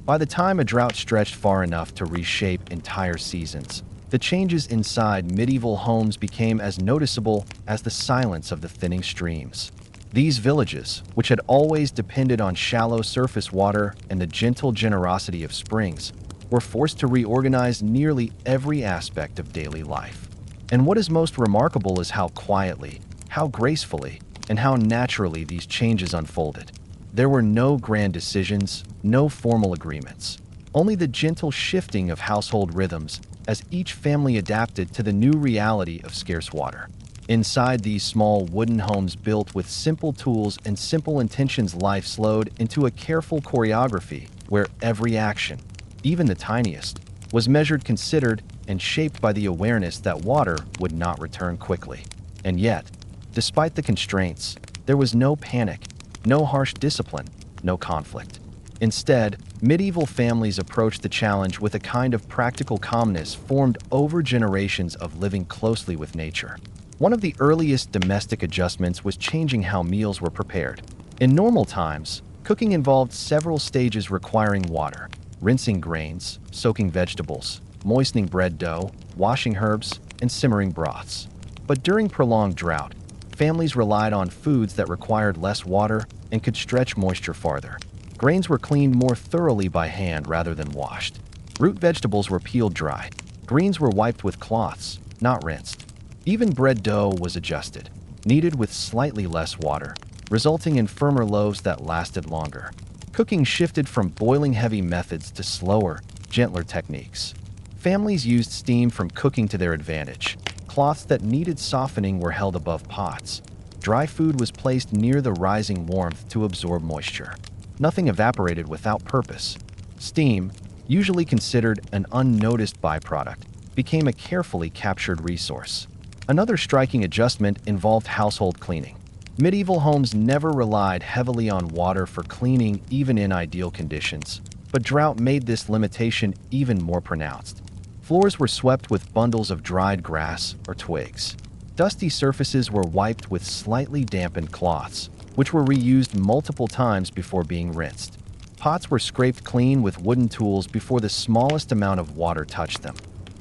By the time a drought stretched far enough to reshape entire seasons, the changes inside medieval homes became as noticeable as the silence of the thinning streams. These villages, which had always depended on shallow surface water and the gentle generosity of springs, were forced to reorganize nearly every aspect of daily life. And what is most remarkable is how quietly, how gracefully, and how naturally these changes unfolded. There were no grand decisions, no formal agreements, only the gentle shifting of household rhythms as each family adapted to the new reality of scarce water. Inside these small wooden homes built with simple tools and simple intentions, life slowed into a careful choreography where every action, even the tiniest, was measured, considered, and shaped by the awareness that water would not return quickly. And yet, despite the constraints, there was no panic, no harsh discipline, no conflict. Instead, medieval families approached the challenge with a kind of practical calmness formed over generations of living closely with nature. One of the earliest domestic adjustments was changing how meals were prepared. In normal times, cooking involved several stages requiring water: rinsing grains, soaking vegetables, moistening bread dough, washing herbs, and simmering broths. But during prolonged drought, families relied on foods that required less water and could stretch moisture farther. Grains were cleaned more thoroughly by hand rather than washed. Root vegetables were peeled dry. Greens were wiped with cloths, not rinsed. Even bread dough was adjusted, kneaded with slightly less water, resulting in firmer loaves that lasted longer. Cooking shifted from boiling heavy methods to slower, gentler techniques. Families used steam from cooking to their advantage. Cloths that needed softening were held above pots. Dry food was placed near the rising warmth to absorb moisture. Nothing evaporated without purpose. Steam, usually considered an unnoticed byproduct, became a carefully captured resource. Another striking adjustment involved household cleaning. Medieval homes never relied heavily on water for cleaning, even in ideal conditions, but drought made this limitation even more pronounced. Floors were swept with bundles of dried grass or twigs. Dusty surfaces were wiped with slightly dampened cloths, which were reused multiple times before being rinsed. Pots were scraped clean with wooden tools before the smallest amount of water touched them.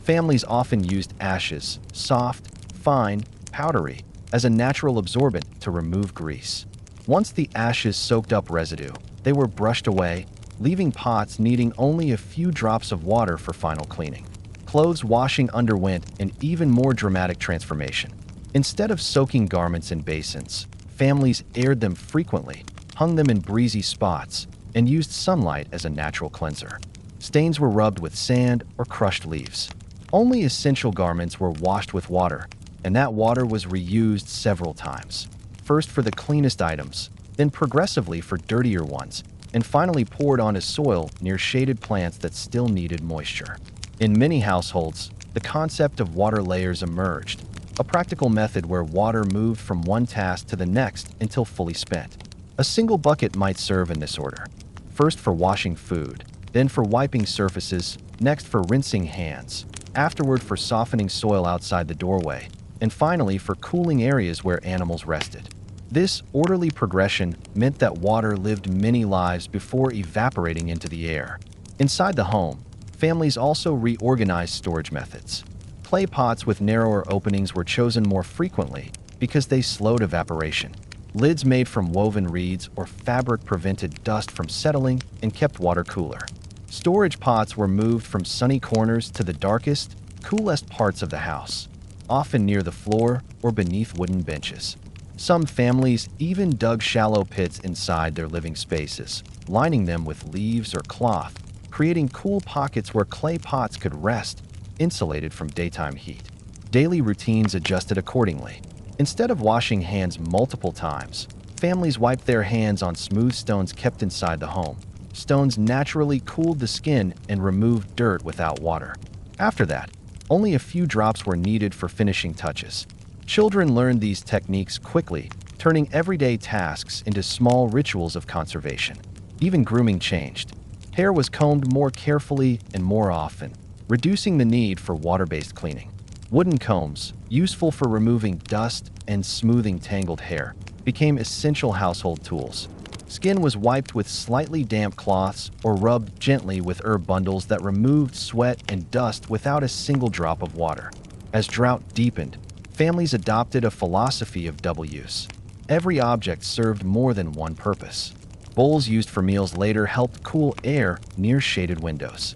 Families often used ashes, soft, fine, powdery, as a natural absorbent to remove grease. Once the ashes soaked up residue, they were brushed away, leaving pots needing only a few drops of water for final cleaning. Clothes washing underwent an even more dramatic transformation. Instead of soaking garments in basins, families aired them frequently, hung them in breezy spots, and used sunlight as a natural cleanser. Stains were rubbed with sand or crushed leaves. Only essential garments were washed with water, and that water was reused several times. First for the cleanest items, then progressively for dirtier ones, and finally poured onto soil near shaded plants that still needed moisture. In many households, the concept of water layers emerged, a practical method where water moved from one task to the next until fully spent. A single bucket might serve in this order: first for washing food, then for wiping surfaces, next for rinsing hands, afterward for softening soil outside the doorway, and finally for cooling areas where animals rested. This orderly progression meant that water lived many lives before evaporating into the air. Inside the home, families also reorganized storage methods. Clay pots with narrower openings were chosen more frequently because they slowed evaporation. Lids made from woven reeds or fabric prevented dust from settling and kept water cooler. Storage pots were moved from sunny corners to the darkest, coolest parts of the house, often near the floor or beneath wooden benches. Some families even dug shallow pits inside their living spaces, lining them with leaves or cloth, creating cool pockets where clay pots could rest, insulated from daytime heat. Daily routines adjusted accordingly. Instead of washing hands multiple times, families wiped their hands on smooth stones kept inside the home. Stones naturally cooled the skin and removed dirt without water. After that, only a few drops were needed for finishing touches. Children learned these techniques quickly, turning everyday tasks into small rituals of conservation. Even grooming changed. Hair was combed more carefully and more often, reducing the need for water-based cleaning. Wooden combs, useful for removing dust and smoothing tangled hair, became essential household tools. Skin was wiped with slightly damp cloths or rubbed gently with herb bundles that removed sweat and dust without a single drop of water. As drought deepened, families adopted a philosophy of double use. Every object served more than one purpose. Bowls used for meals later helped cool air near shaded windows.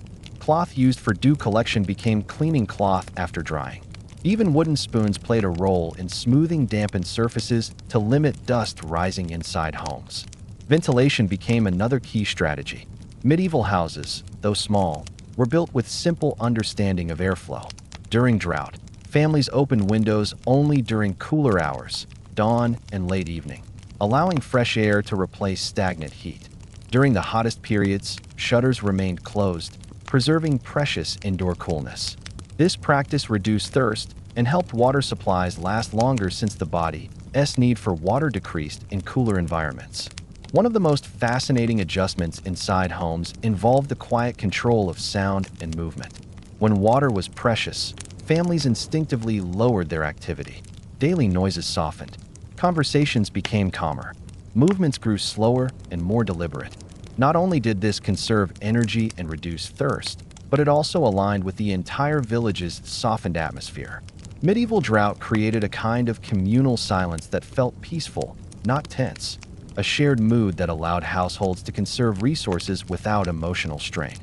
Cloth used for dew collection became cleaning cloth after drying. Even wooden spoons played a role in smoothing dampened surfaces to limit dust rising inside homes. Ventilation became another key strategy. Medieval houses, though small, were built with simple understanding of airflow. During drought, families opened windows only during cooler hours, dawn and late evening, allowing fresh air to replace stagnant heat. During the hottest periods, shutters remained closed, preserving precious indoor coolness. This practice reduced thirst and helped water supplies last longer since the body's need for water decreased in cooler environments. One of the most fascinating adjustments inside homes involved the quiet control of sound and movement. When water was precious, families instinctively lowered their activity. Daily noises softened. Conversations became calmer. Movements grew slower and more deliberate. Not only did this conserve energy and reduce thirst, but it also aligned with the entire village's softened atmosphere. Medieval drought created a kind of communal silence that felt peaceful, not tense, a shared mood that allowed households to conserve resources without emotional strain.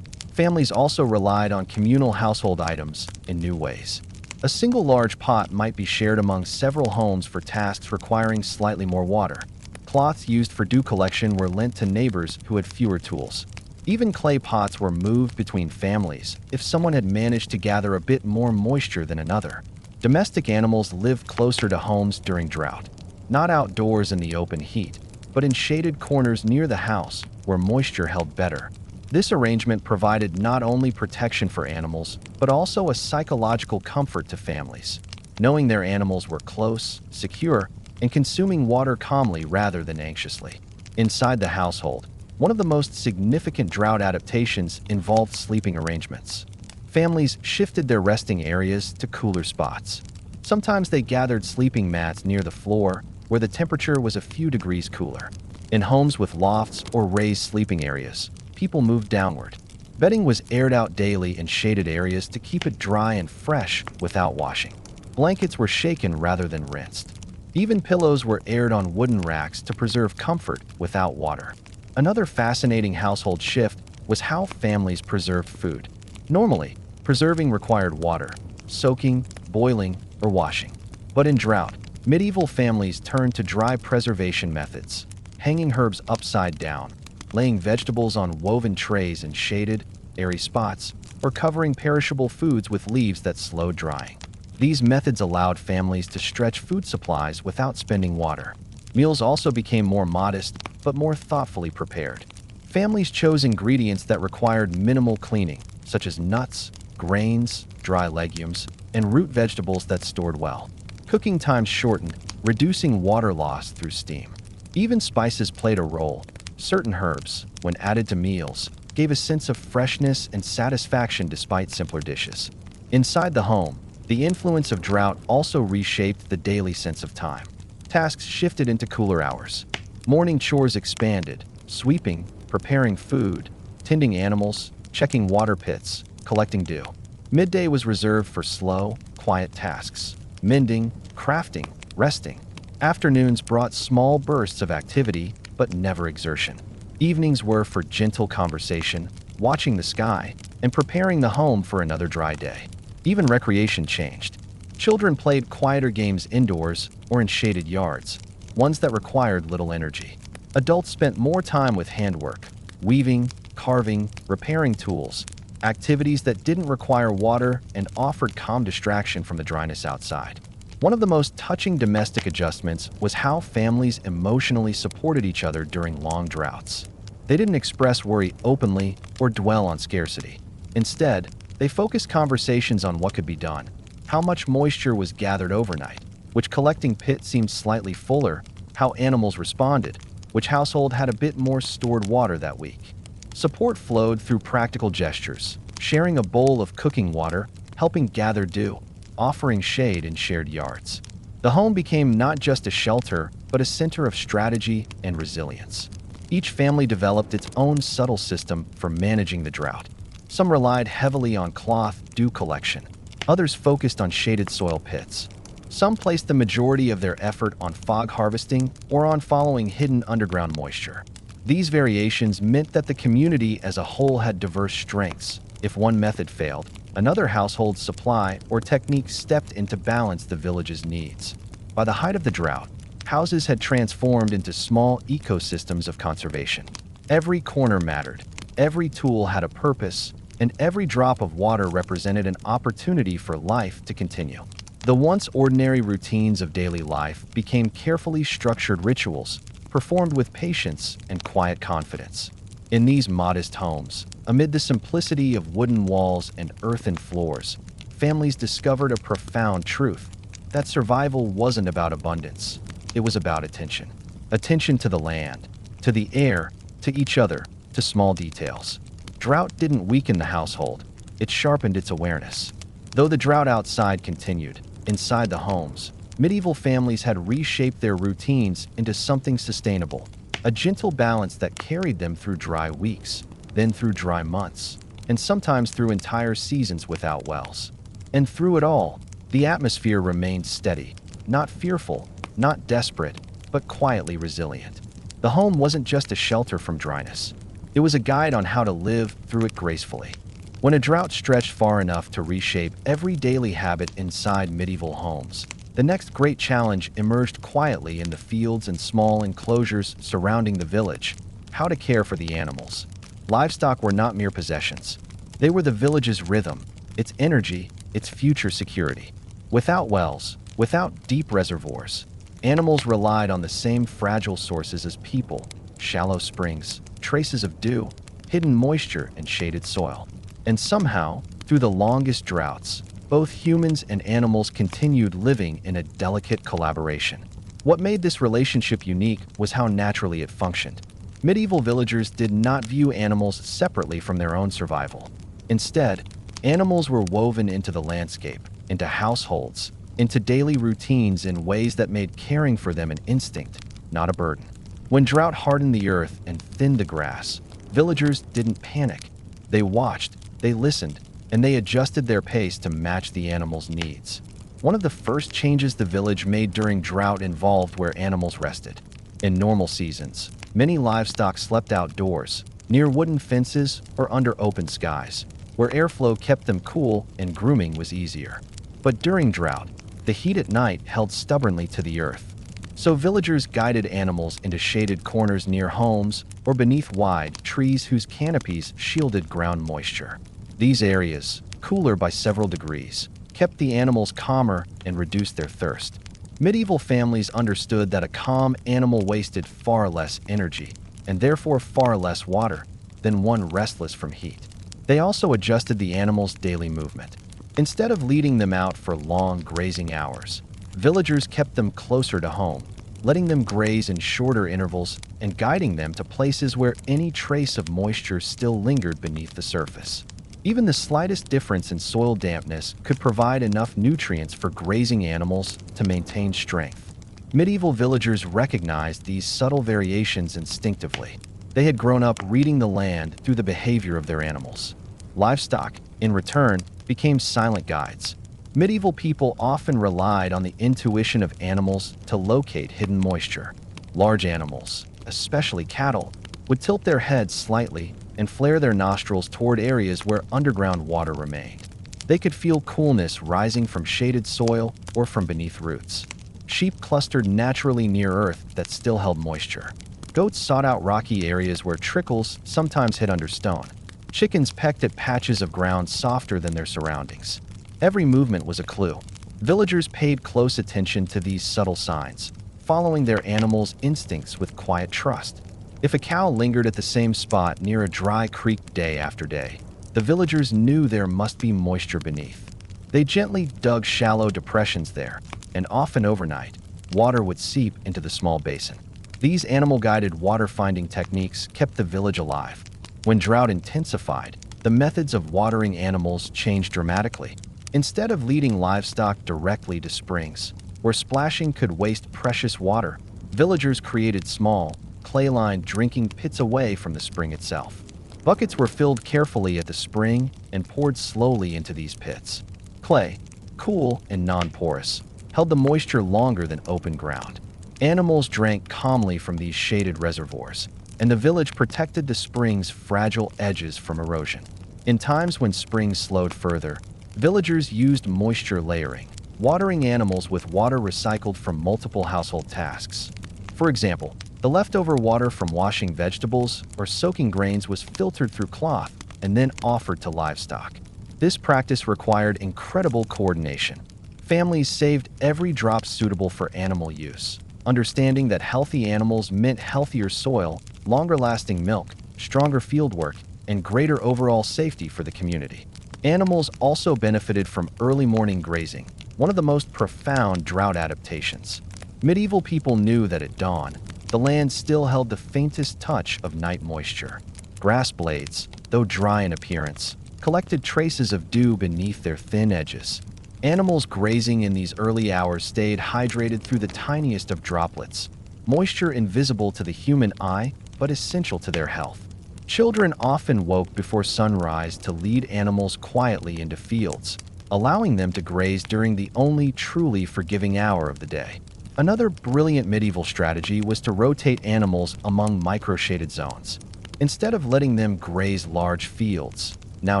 Families also relied on communal household items in new ways. A single large pot might be shared among several homes for tasks requiring slightly more water. Cloths used for dew collection were lent to neighbors who had fewer tools. Even clay pots were moved between families if someone had managed to gather a bit more moisture than another. Domestic animals lived closer to homes during drought, not outdoors in the open heat, but in shaded corners near the house where moisture held better. This arrangement provided not only protection for animals, but also a psychological comfort to families, knowing their animals were close, secure, and consuming water calmly rather than anxiously. Inside the household, one of the most significant drought adaptations involved sleeping arrangements. Families shifted their resting areas to cooler spots. Sometimes they gathered sleeping mats near the floor, where the temperature was a few degrees cooler. In homes with lofts or raised sleeping areas, people moved downward. Bedding was aired out daily in shaded areas to keep it dry and fresh without washing. Blankets were shaken rather than rinsed. Even pillows were aired on wooden racks to preserve comfort without water. Another fascinating household shift was how families preserved food. Normally, preserving required water, soaking, boiling, or washing. But in drought, medieval families turned to dry preservation methods, hanging herbs upside down, laying vegetables on woven trays in shaded, airy spots, or covering perishable foods with leaves that slowed drying. These methods allowed families to stretch food supplies without spending water. Meals also became more modest, but more thoughtfully prepared. Families chose ingredients that required minimal cleaning, such as nuts, grains, dry legumes, and root vegetables that stored well. Cooking times shortened, reducing water loss through steam. Even spices played a role. Certain herbs, when added to meals, gave a sense of freshness and satisfaction despite simpler dishes. Inside the home, the influence of drought also reshaped the daily sense of time. Tasks shifted into cooler hours. Morning chores expanded, sweeping, preparing food, tending animals, checking water pits, collecting dew. Midday was reserved for slow, quiet tasks, mending, crafting, resting. Afternoons brought small bursts of activity, but never exertion. Evenings were for gentle conversation, watching the sky, and preparing the home for another dry day. Even recreation changed. Children played quieter games indoors or in shaded yards, ones that required little energy. Adults spent more time with handwork, weaving, carving, repairing tools, activities that didn't require water and offered calm distraction from the dryness outside. One of the most touching domestic adjustments was how families emotionally supported each other during long droughts. They didn't express worry openly or dwell on scarcity. Instead, they focused conversations on what could be done, how much moisture was gathered overnight, which collecting pit seemed slightly fuller, how animals responded, which household had a bit more stored water that week. Support flowed through practical gestures, sharing a bowl of cooking water, helping gather dew, offering shade in shared yards. The home became not just a shelter, but a center of strategy and resilience. Each family developed its own subtle system for managing the drought. Some relied heavily on cloth dew collection. Others focused on shaded soil pits. Some placed the majority of their effort on fog harvesting or on following hidden underground moisture. These variations meant that the community as a whole had diverse strengths. If one method failed, another household's supply or technique stepped in to balance the village's needs. By the height of the drought, houses had transformed into small ecosystems of conservation. Every corner mattered, every tool had a purpose, and every drop of water represented an opportunity for life to continue. The once ordinary routines of daily life became carefully structured rituals, performed with patience and quiet confidence. In these modest homes, amid the simplicity of wooden walls and earthen floors, families discovered a profound truth: that survival wasn't about abundance, it was about attention. Attention to the land, to the air, to each other, to small details. Drought didn't weaken the household, it sharpened its awareness. Though the drought outside continued, inside the homes, medieval families had reshaped their routines into something sustainable, a gentle balance that carried them through dry weeks, then through dry months, and sometimes through entire seasons without wells. And through it all, the atmosphere remained steady, not fearful, not desperate, but quietly resilient. The home wasn't just a shelter from dryness. It was a guide on how to live through it gracefully. When a drought stretched far enough to reshape every daily habit inside medieval homes, the next great challenge emerged quietly in the fields and small enclosures surrounding the village: how to care for the animals. Livestock were not mere possessions. They were the village's rhythm, its energy, its future security. Without wells, without deep reservoirs, animals relied on the same fragile sources as people: shallow springs, traces of dew, hidden moisture, and shaded soil. And somehow, through the longest droughts, both humans and animals continued living in a delicate collaboration. What made this relationship unique was how naturally it functioned. Medieval villagers did not view animals separately from their own survival. Instead, animals were woven into the landscape, into households, into daily routines in ways that made caring for them an instinct, not a burden. When drought hardened the earth and thinned the grass, villagers didn't panic. They watched, they listened, and they adjusted their pace to match the animals' needs. One of the first changes the village made during drought involved where animals rested. In normal seasons, many livestock slept outdoors, near wooden fences or under open skies, where airflow kept them cool and grooming was easier. But during drought, the heat at night held stubbornly to the earth. So villagers guided animals into shaded corners near homes or beneath wide trees whose canopies shielded ground moisture. These areas, cooler by several degrees, kept the animals calmer and reduced their thirst. Medieval families understood that a calm animal wasted far less energy, and therefore far less water, than one restless from heat. They also adjusted the animals' daily movement. Instead of leading them out for long grazing hours, villagers kept them closer to home, letting them graze in shorter intervals and guiding them to places where any trace of moisture still lingered beneath the surface. Even the slightest difference in soil dampness could provide enough nutrients for grazing animals to maintain strength. Medieval villagers recognized these subtle variations instinctively. They had grown up reading the land through the behavior of their animals. Livestock, in return, became silent guides. Medieval people often relied on the intuition of animals to locate hidden moisture. Large animals, especially cattle, would tilt their heads slightly and flare their nostrils toward areas where underground water remained. They could feel coolness rising from shaded soil or from beneath roots. Sheep clustered naturally near earth that still held moisture. Goats sought out rocky areas where trickles sometimes hid under stone. Chickens pecked at patches of ground softer than their surroundings. Every movement was a clue. Villagers paid close attention to these subtle signs, following their animals' instincts with quiet trust. If a cow lingered at the same spot near a dry creek day after day, the villagers knew there must be moisture beneath. They gently dug shallow depressions there, and often overnight, water would seep into the small basin. These animal-guided water-finding techniques kept the village alive. When drought intensified, the methods of watering animals changed dramatically. Instead of leading livestock directly to springs, where splashing could waste precious water, villagers created small, clay-lined drinking pits away from the spring itself. Buckets were filled carefully at the spring and poured slowly into these pits. Clay, cool and non-porous, held the moisture longer than open ground. Animals drank calmly from these shaded reservoirs, and the village protected the spring's fragile edges from erosion. In times when springs slowed further, villagers used moisture layering, watering animals with water recycled from multiple household tasks. For example, the leftover water from washing vegetables or soaking grains was filtered through cloth and then offered to livestock. This practice required incredible coordination. Families saved every drop suitable for animal use, understanding that healthy animals meant healthier soil, longer-lasting milk, stronger fieldwork, and greater overall safety for the community. Animals also benefited from early morning grazing, one of the most profound drought adaptations. Medieval people knew that at dawn, the land still held the faintest touch of night moisture. Grass blades, though dry in appearance, collected traces of dew beneath their thin edges. Animals grazing in these early hours stayed hydrated through the tiniest of droplets, moisture invisible to the human eye but essential to their health. Children often woke before sunrise to lead animals quietly into fields, allowing them to graze during the only truly forgiving hour of the day. Another brilliant medieval strategy was to rotate animals among microshaded zones. Instead of letting them graze large fields, now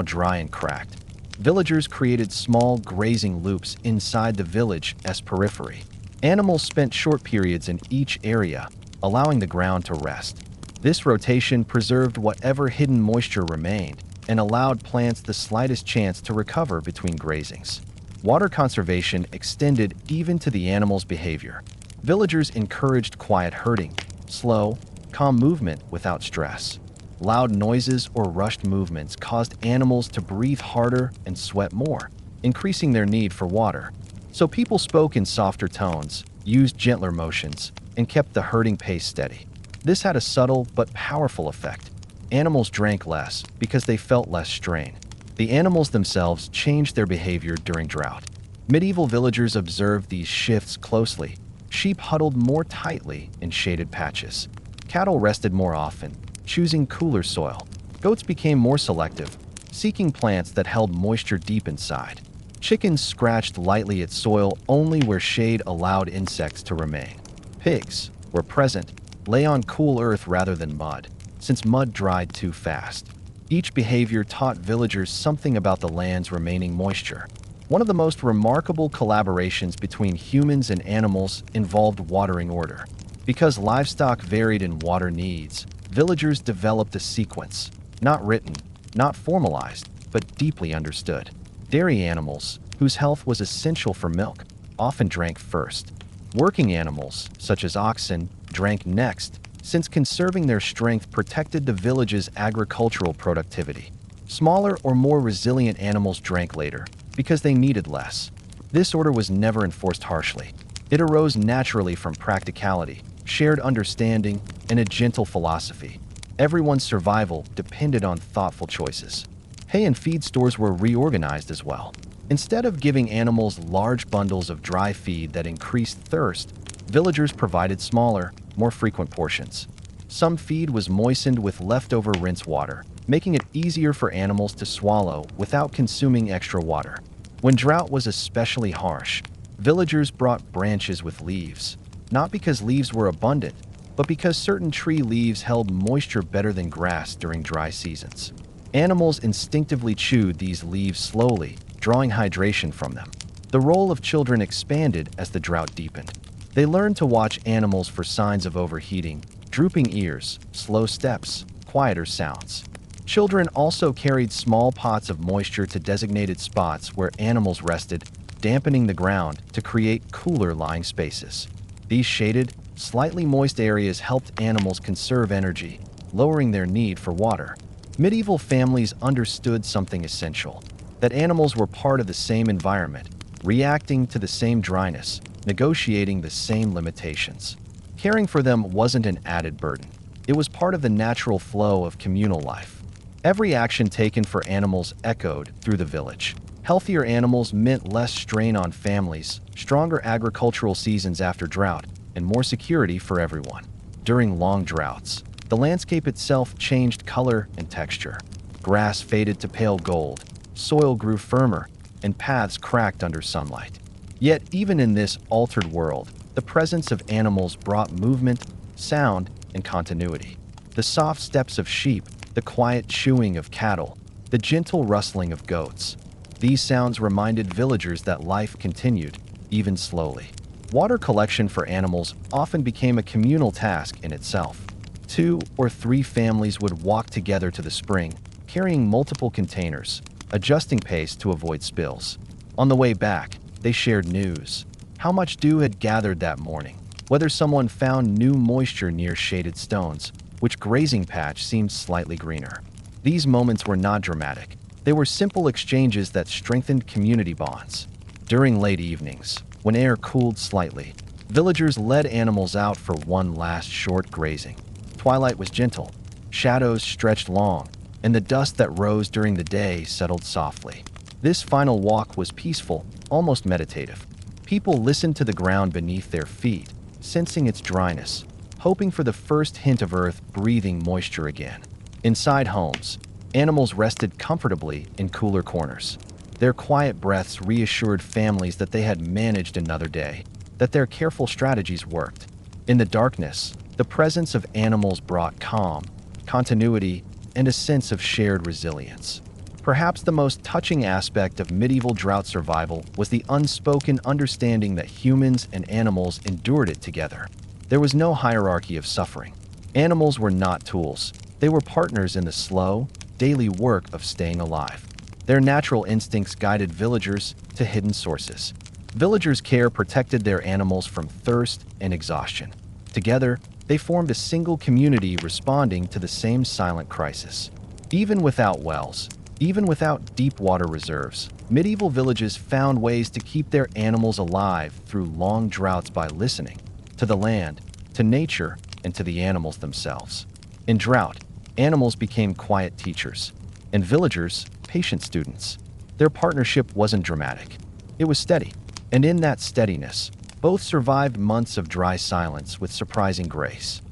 dry and cracked, villagers created small grazing loops inside the village as periphery. Animals spent short periods in each area, allowing the ground to rest. This rotation preserved whatever hidden moisture remained and allowed plants the slightest chance to recover between grazings. Water conservation extended even to the animals' behavior. Villagers encouraged quiet herding, slow, calm movement without stress. Loud noises or rushed movements caused animals to breathe harder and sweat more, increasing their need for water. So people spoke in softer tones, used gentler motions, and kept the herding pace steady. This had a subtle but powerful effect. Animals drank less because they felt less strain. The animals themselves changed their behavior during drought. Medieval villagers observed these shifts closely. Sheep huddled more tightly in shaded patches. Cattle rested more often, choosing cooler soil. Goats became more selective, seeking plants that held moisture deep inside. Chickens scratched lightly at soil only where shade allowed insects to remain. Pigs, where present, lay on cool earth rather than mud, since mud dried too fast. Each behavior taught villagers something about the land's remaining moisture. One of the most remarkable collaborations between humans and animals involved watering order. Because livestock varied in water needs, villagers developed a sequence, not written, not formalized, but deeply understood. Dairy animals, whose health was essential for milk, often drank first. Working animals, such as oxen, drank next, since conserving their strength protected the village's agricultural productivity. Smaller or more resilient animals drank later, because they needed less. This order was never enforced harshly. It arose naturally from practicality, shared understanding, and a gentle philosophy. Everyone's survival depended on thoughtful choices. Hay and feed stores were reorganized as well. Instead of giving animals large bundles of dry feed that increased thirst, villagers provided smaller, more frequent portions. Some feed was moistened with leftover rinse water, making it easier for animals to swallow without consuming extra water. When drought was especially harsh, villagers brought branches with leaves, not because leaves were abundant, but because certain tree leaves held moisture better than grass during dry seasons. Animals instinctively chewed these leaves slowly, drawing hydration from them. The role of children expanded as the drought deepened. They learned to watch animals for signs of overheating, drooping ears, slow steps, quieter sounds. Children also carried small pots of moisture to designated spots where animals rested, dampening the ground to create cooler lying spaces. These shaded, slightly moist areas helped animals conserve energy, lowering their need for water. Medieval families understood something essential, that animals were part of the same environment, reacting to the same dryness, negotiating the same limitations. Caring for them wasn't an added burden. It was part of the natural flow of communal life. Every action taken for animals echoed through the village. Healthier animals meant less strain on families, stronger agricultural seasons after drought, and more security for everyone. During long droughts, the landscape itself changed color and texture. Grass faded to pale gold, soil grew firmer, and paths cracked under sunlight. Yet, even in this altered world, the presence of animals brought movement, sound, and continuity. The soft steps of sheep, the quiet chewing of cattle, the gentle rustling of goats. These sounds reminded villagers that life continued, even slowly. Water collection for animals often became a communal task in itself. 2 or 3 families would walk together to the spring, carrying multiple containers, adjusting pace to avoid spills. On the way back, they shared news. How much dew had gathered that morning, whether someone found new moisture near shaded stones, which grazing patch seemed slightly greener. These moments were not dramatic. They were simple exchanges that strengthened community bonds. During late evenings, when air cooled slightly, villagers led animals out for one last short grazing. Twilight was gentle, shadows stretched long, and the dust that rose during the day settled softly. This final walk was peaceful, almost meditative. People listened to the ground beneath their feet, sensing its dryness, hoping for the first hint of earth breathing moisture again. Inside homes, animals rested comfortably in cooler corners. Their quiet breaths reassured families that they had managed another day, that their careful strategies worked. In the darkness, the presence of animals brought calm, continuity, and a sense of shared resilience. Perhaps the most touching aspect of medieval drought survival was the unspoken understanding that humans and animals endured it together. There was no hierarchy of suffering. Animals were not tools. They were partners in the slow, daily work of staying alive. Their natural instincts guided villagers to hidden sources. Villagers' care protected their animals from thirst and exhaustion. Together, they formed a single community responding to the same silent crisis. Even without wells, even without deep water reserves, medieval villages found ways to keep their animals alive through long droughts by listening to the land, to nature, and to the animals themselves. In drought, animals became quiet teachers, and villagers, patient students. Their partnership wasn't dramatic. It was steady, and in that steadiness, both survived months of dry silence with surprising grace.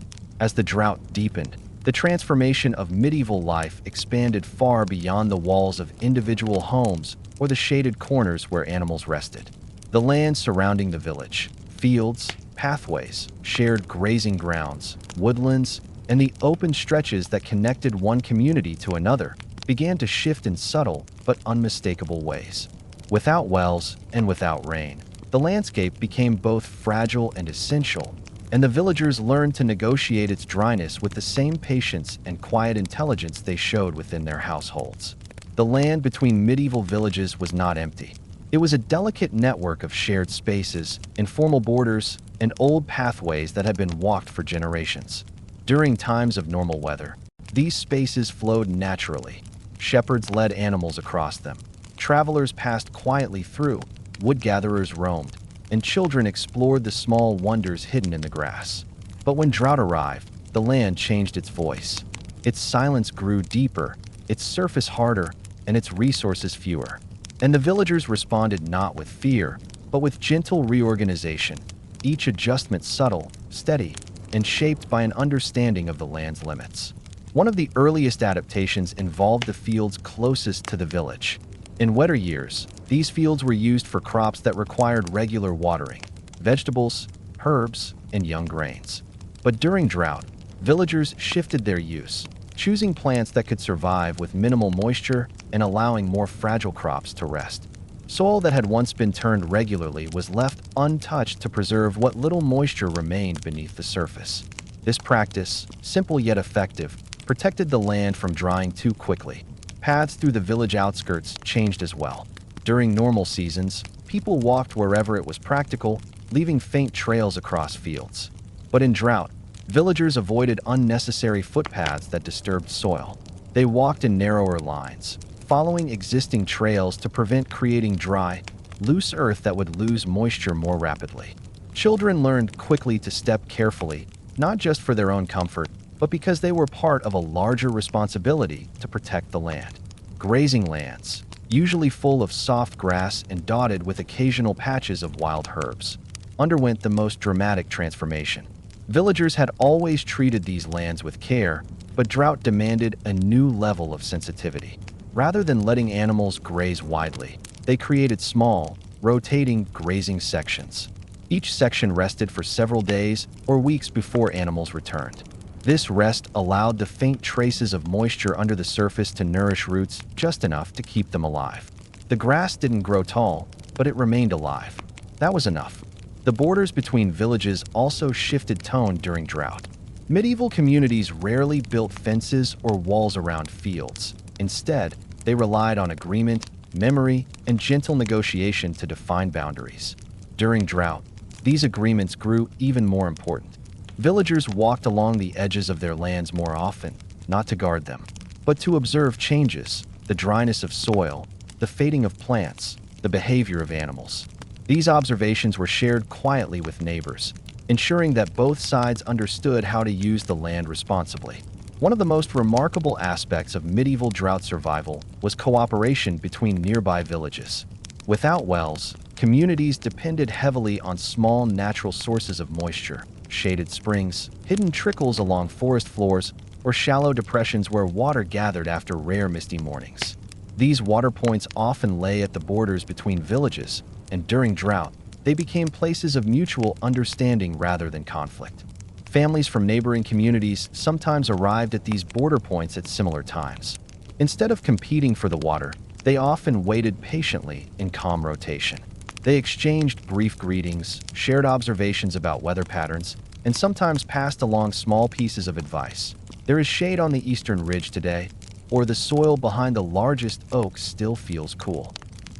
As the drought deepened, the transformation of medieval life expanded far beyond the walls of individual homes or the shaded corners where animals rested. The land surrounding the village, fields, pathways, shared grazing grounds, woodlands, and the open stretches that connected one community to another began to shift in subtle but unmistakable ways. Without wells and without rain, the landscape became both fragile and essential, and the villagers learned to negotiate its dryness with the same patience and quiet intelligence they showed within their households. The land between medieval villages was not empty. It was a delicate network of shared spaces, informal borders, and old pathways that had been walked for generations. During times of normal weather, these spaces flowed naturally. Shepherds led animals across them. Travelers passed quietly through, wood-gatherers roamed, and children explored the small wonders hidden in the grass. But when drought arrived, the land changed its voice. Its silence grew deeper, its surface harder, and its resources fewer. And the villagers responded not with fear, but with gentle reorganization, each adjustment subtle, steady, and shaped by an understanding of the land's limits. One of the earliest adaptations involved the fields closest to the village. In wetter years, these fields were used for crops that required regular watering, vegetables, herbs, and young grains. But during drought, villagers shifted their use, choosing plants that could survive with minimal moisture and allowing more fragile crops to rest. Soil that had once been turned regularly was left untouched to preserve what little moisture remained beneath the surface. This practice, simple yet effective, protected the land from drying too quickly. Paths through the village outskirts changed as well. During normal seasons, people walked wherever it was practical, leaving faint trails across fields. But in drought, villagers avoided unnecessary footpaths that disturbed soil. They walked in narrower lines, following existing trails to prevent creating dry, loose earth that would lose moisture more rapidly. Children learned quickly to step carefully, not just for their own comfort, but because they were part of a larger responsibility to protect the land. Grazing lands, usually full of soft grass and dotted with occasional patches of wild herbs, underwent the most dramatic transformation. Villagers had always treated these lands with care, but drought demanded a new level of sensitivity. Rather than letting animals graze widely, they created small, rotating grazing sections. Each section rested for several days or weeks before animals returned. This rest allowed the faint traces of moisture under the surface to nourish roots just enough to keep them alive. The grass didn't grow tall, but it remained alive. That was enough. The borders between villages also shifted tone during drought. Medieval communities rarely built fences or walls around fields. Instead, they relied on agreement, memory, and gentle negotiation to define boundaries. During drought, these agreements grew even more important. Villagers walked along the edges of their lands more often, not to guard them, but to observe changes, the dryness of soil, the fading of plants, the behavior of animals. These observations were shared quietly with neighbors, ensuring that both sides understood how to use the land responsibly. One of the most remarkable aspects of medieval drought survival was cooperation between nearby villages. Without wells, communities depended heavily on small natural sources of moisture, shaded springs, hidden trickles along forest floors, or shallow depressions where water gathered after rare misty mornings. These water points often lay at the borders between villages, and during drought, they became places of mutual understanding rather than conflict. Families from neighboring communities sometimes arrived at these border points at similar times. Instead of competing for the water, they often waited patiently in calm rotation. They exchanged brief greetings, shared observations about weather patterns, and sometimes passed along small pieces of advice. There is shade on the eastern ridge today, or the soil behind the largest oak still feels cool.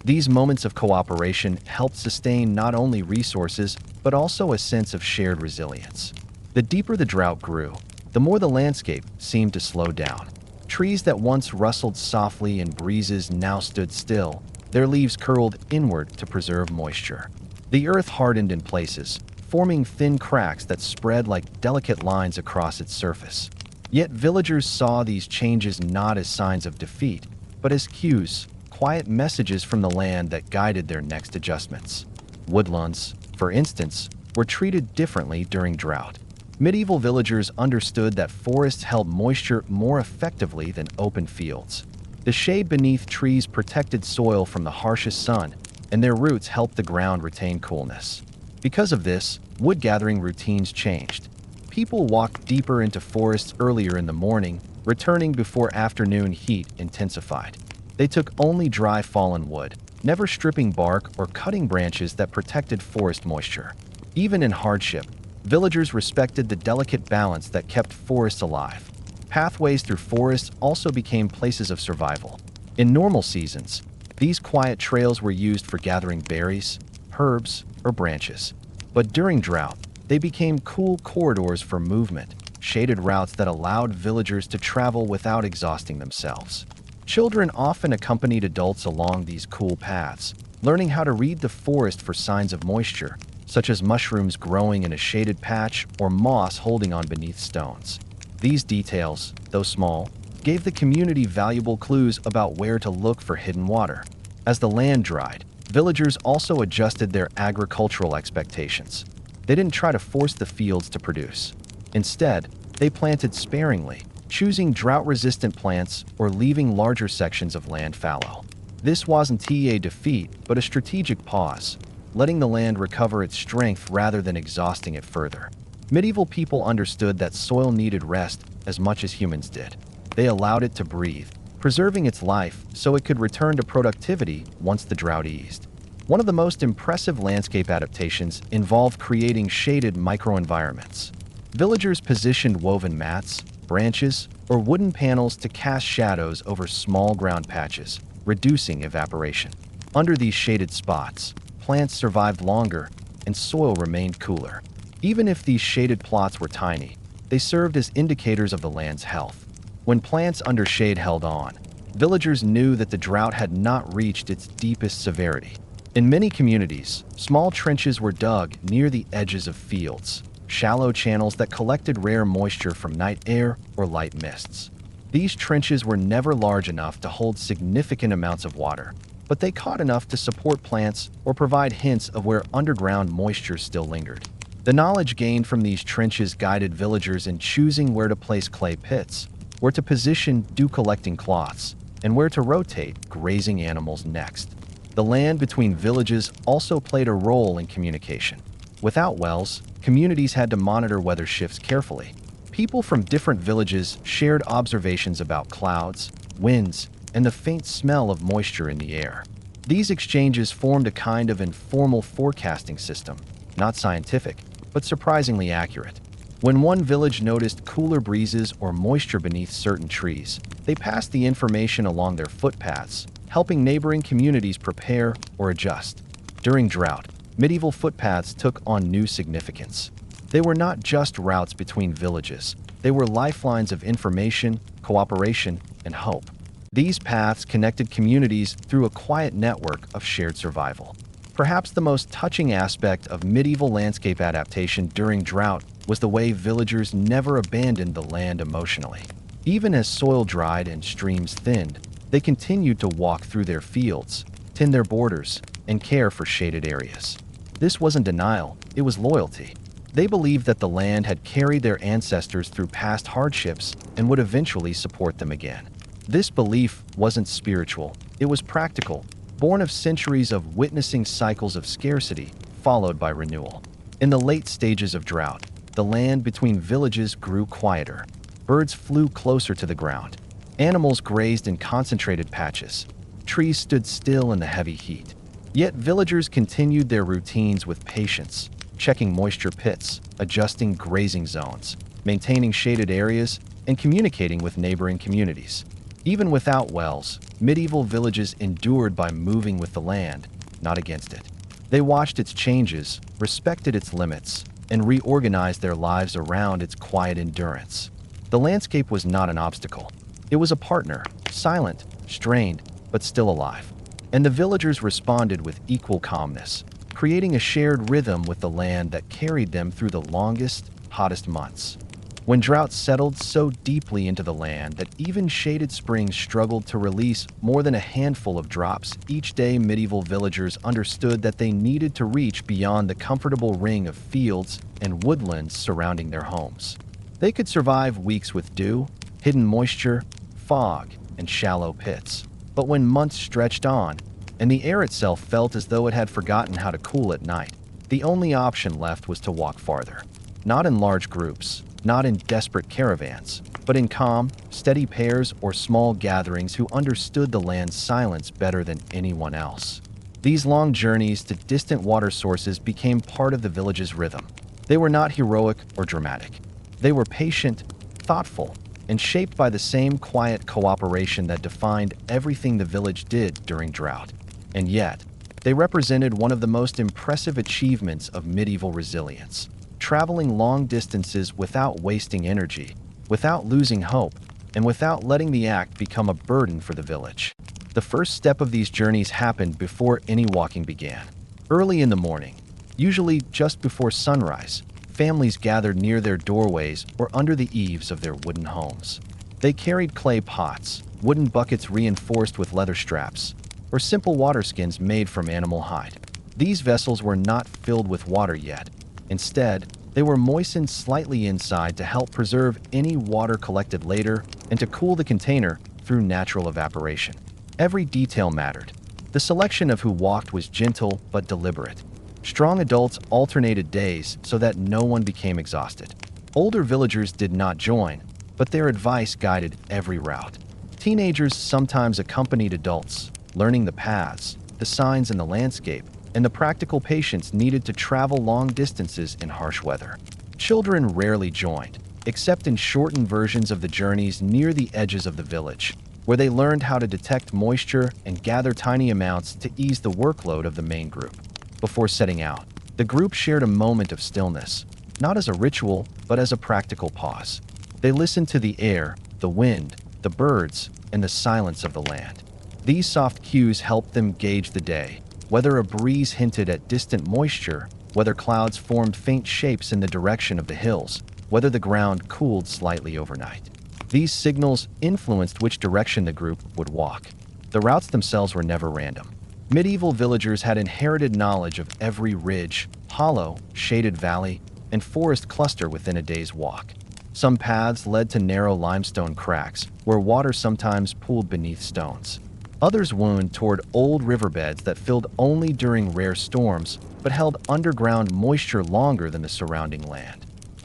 These moments of cooperation helped sustain not only resources, but also a sense of shared resilience. The deeper the drought grew, the more the landscape seemed to slow down. Trees that once rustled softly in breezes now stood still, their leaves curled inward to preserve moisture. The earth hardened in places, forming thin cracks that spread like delicate lines across its surface. Yet villagers saw these changes not as signs of defeat, but as cues, quiet messages from the land that guided their next adjustments. Woodlands, for instance, were treated differently during drought. Medieval villagers understood that forests held moisture more effectively than open fields. The shade beneath trees protected soil from the harshest sun, and their roots helped the ground retain coolness. Because of this, wood gathering routines changed. People walked deeper into forests earlier in the morning, returning before afternoon heat intensified. They took only dry fallen wood, never stripping bark or cutting branches that protected forest moisture. Even in hardship, villagers respected the delicate balance that kept forests alive. Pathways through forests also became places of survival. In normal seasons, these quiet trails were used for gathering berries, herbs, or branches. But during drought, they became cool corridors for movement, shaded routes that allowed villagers to travel without exhausting themselves. Children often accompanied adults along these cool paths, learning how to read the forest for signs of moisture, such as mushrooms growing in a shaded patch or moss holding on beneath stones. These details, though small, gave the community valuable clues about where to look for hidden water. As the land dried, villagers also adjusted their agricultural expectations. They didn't try to force the fields to produce. Instead, they planted sparingly, choosing drought-resistant plants or leaving larger sections of land fallow. This wasn't a defeat, but a strategic pause, letting the land recover its strength rather than exhausting it further. Medieval people understood that soil needed rest as much as humans did. They allowed it to breathe, preserving its life so it could return to productivity once the drought eased. One of the most impressive landscape adaptations involved creating shaded microenvironments. Villagers positioned woven mats, branches, or wooden panels to cast shadows over small ground patches, reducing evaporation. Under these shaded spots, plants survived longer and soil remained cooler. Even if these shaded plots were tiny, they served as indicators of the land's health. When plants under shade held on, villagers knew that the drought had not reached its deepest severity. In many communities, small trenches were dug near the edges of fields, shallow channels that collected rare moisture from night air or light mists. These trenches were never large enough to hold significant amounts of water, but they caught enough to support plants or provide hints of where underground moisture still lingered. The knowledge gained from these trenches guided villagers in choosing where to place clay pits, where to position dew-collecting cloths, and where to rotate grazing animals next. The land between villages also played a role in communication. Without wells, communities had to monitor weather shifts carefully. People from different villages shared observations about clouds, winds, and the faint smell of moisture in the air. These exchanges formed a kind of informal forecasting system, not scientific, but surprisingly accurate. When one village noticed cooler breezes or moisture beneath certain trees, they passed the information along their footpaths, helping neighboring communities prepare or adjust. During drought, medieval footpaths took on new significance. They were not just routes between villages, they were lifelines of information, cooperation, and hope. These paths connected communities through a quiet network of shared survival. Perhaps the most touching aspect of medieval landscape adaptation during drought was the way villagers never abandoned the land emotionally. Even as soil dried and streams thinned, they continued to walk through their fields, tend their borders, and care for shaded areas. This wasn't denial, it was loyalty. They believed that the land had carried their ancestors through past hardships and would eventually support them again. This belief wasn't spiritual, it was practical, born of centuries of witnessing cycles of scarcity, followed by renewal. In the late stages of drought, the land between villages grew quieter. Birds flew closer to the ground. Animals grazed in concentrated patches. Trees stood still in the heavy heat. Yet villagers continued their routines with patience, checking moisture pits, adjusting grazing zones, maintaining shaded areas, and communicating with neighboring communities. Even without wells, medieval villages endured by moving with the land, not against it. They watched its changes, respected its limits, and reorganized their lives around its quiet endurance. The landscape was not an obstacle. It was a partner, silent, strained, but still alive. And the villagers responded with equal calmness, creating a shared rhythm with the land that carried them through the longest, hottest months. When drought settled so deeply into the land that even shaded springs struggled to release more than a handful of drops each day, medieval villagers understood that they needed to reach beyond the comfortable ring of fields and woodlands surrounding their homes. They could survive weeks with dew, hidden moisture, fog, and shallow pits. But when months stretched on, and the air itself felt as though it had forgotten how to cool at night, the only option left was to walk farther. Not in large groups, not in desperate caravans, but in calm, steady pairs or small gatherings who understood the land's silence better than anyone else. These long journeys to distant water sources became part of the village's rhythm. They were not heroic or dramatic. They were patient, thoughtful, and shaped by the same quiet cooperation that defined everything the village did during drought. And yet, they represented one of the most impressive achievements of medieval resilience. Traveling long distances without wasting energy, without losing hope, and without letting the act become a burden for the village. The first step of these journeys happened before any walking began. Early in the morning, usually just before sunrise, families gathered near their doorways or under the eaves of their wooden homes. They carried clay pots, wooden buckets reinforced with leather straps, or simple water skins made from animal hide. These vessels were not filled with water yet. Instead, they were moistened slightly inside to help preserve any water collected later and to cool the container through natural evaporation. Every detail mattered. The selection of who walked was gentle but deliberate. Strong adults alternated days so that no one became exhausted. Older villagers did not join, but their advice guided every route. Teenagers sometimes accompanied adults, learning the paths, the signs in the landscape, and the practical patience needed to travel long distances in harsh weather. Children rarely joined, except in shortened versions of the journeys near the edges of the village, where they learned how to detect moisture and gather tiny amounts to ease the workload of the main group. Before setting out, the group shared a moment of stillness, not as a ritual, but as a practical pause. They listened to the air, the wind, the birds, and the silence of the land. These soft cues helped them gauge the day, whether a breeze hinted at distant moisture, whether clouds formed faint shapes in the direction of the hills, whether the ground cooled slightly overnight. These signals influenced which direction the group would walk. The routes themselves were never random. Medieval villagers had inherited knowledge of every ridge, hollow, shaded valley, and forest cluster within a day's walk. Some paths led to narrow limestone cracks, where water sometimes pooled beneath stones. Others wound toward old riverbeds that filled only during rare storms, but held underground moisture longer than the surrounding land.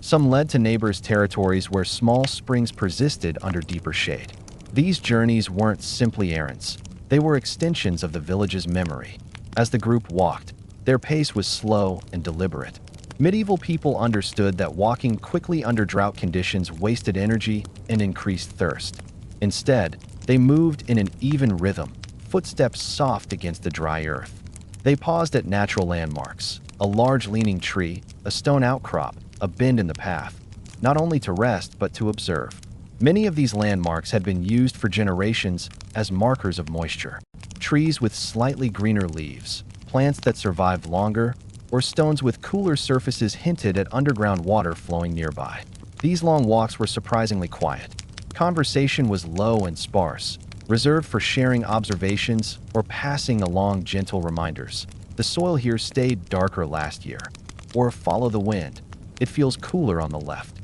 Some led to neighbors' territories where small springs persisted under deeper shade. These journeys weren't simply errands. They were extensions of the village's memory. As the group walked, their pace was slow and deliberate. Medieval people understood that walking quickly under drought conditions wasted energy and increased thirst. Instead, they moved in an even rhythm, footsteps soft against the dry earth. They paused at natural landmarks, a large leaning tree, a stone outcrop, a bend in the path, not only to rest but to observe. Many of these landmarks had been used for generations as markers of moisture. Trees with slightly greener leaves, plants that survived longer, or stones with cooler surfaces hinted at underground water flowing nearby. These long walks were surprisingly quiet. Conversation was low and sparse, reserved for sharing observations or passing along gentle reminders. The soil here stayed darker last year. Or follow the wind. It feels cooler on the left.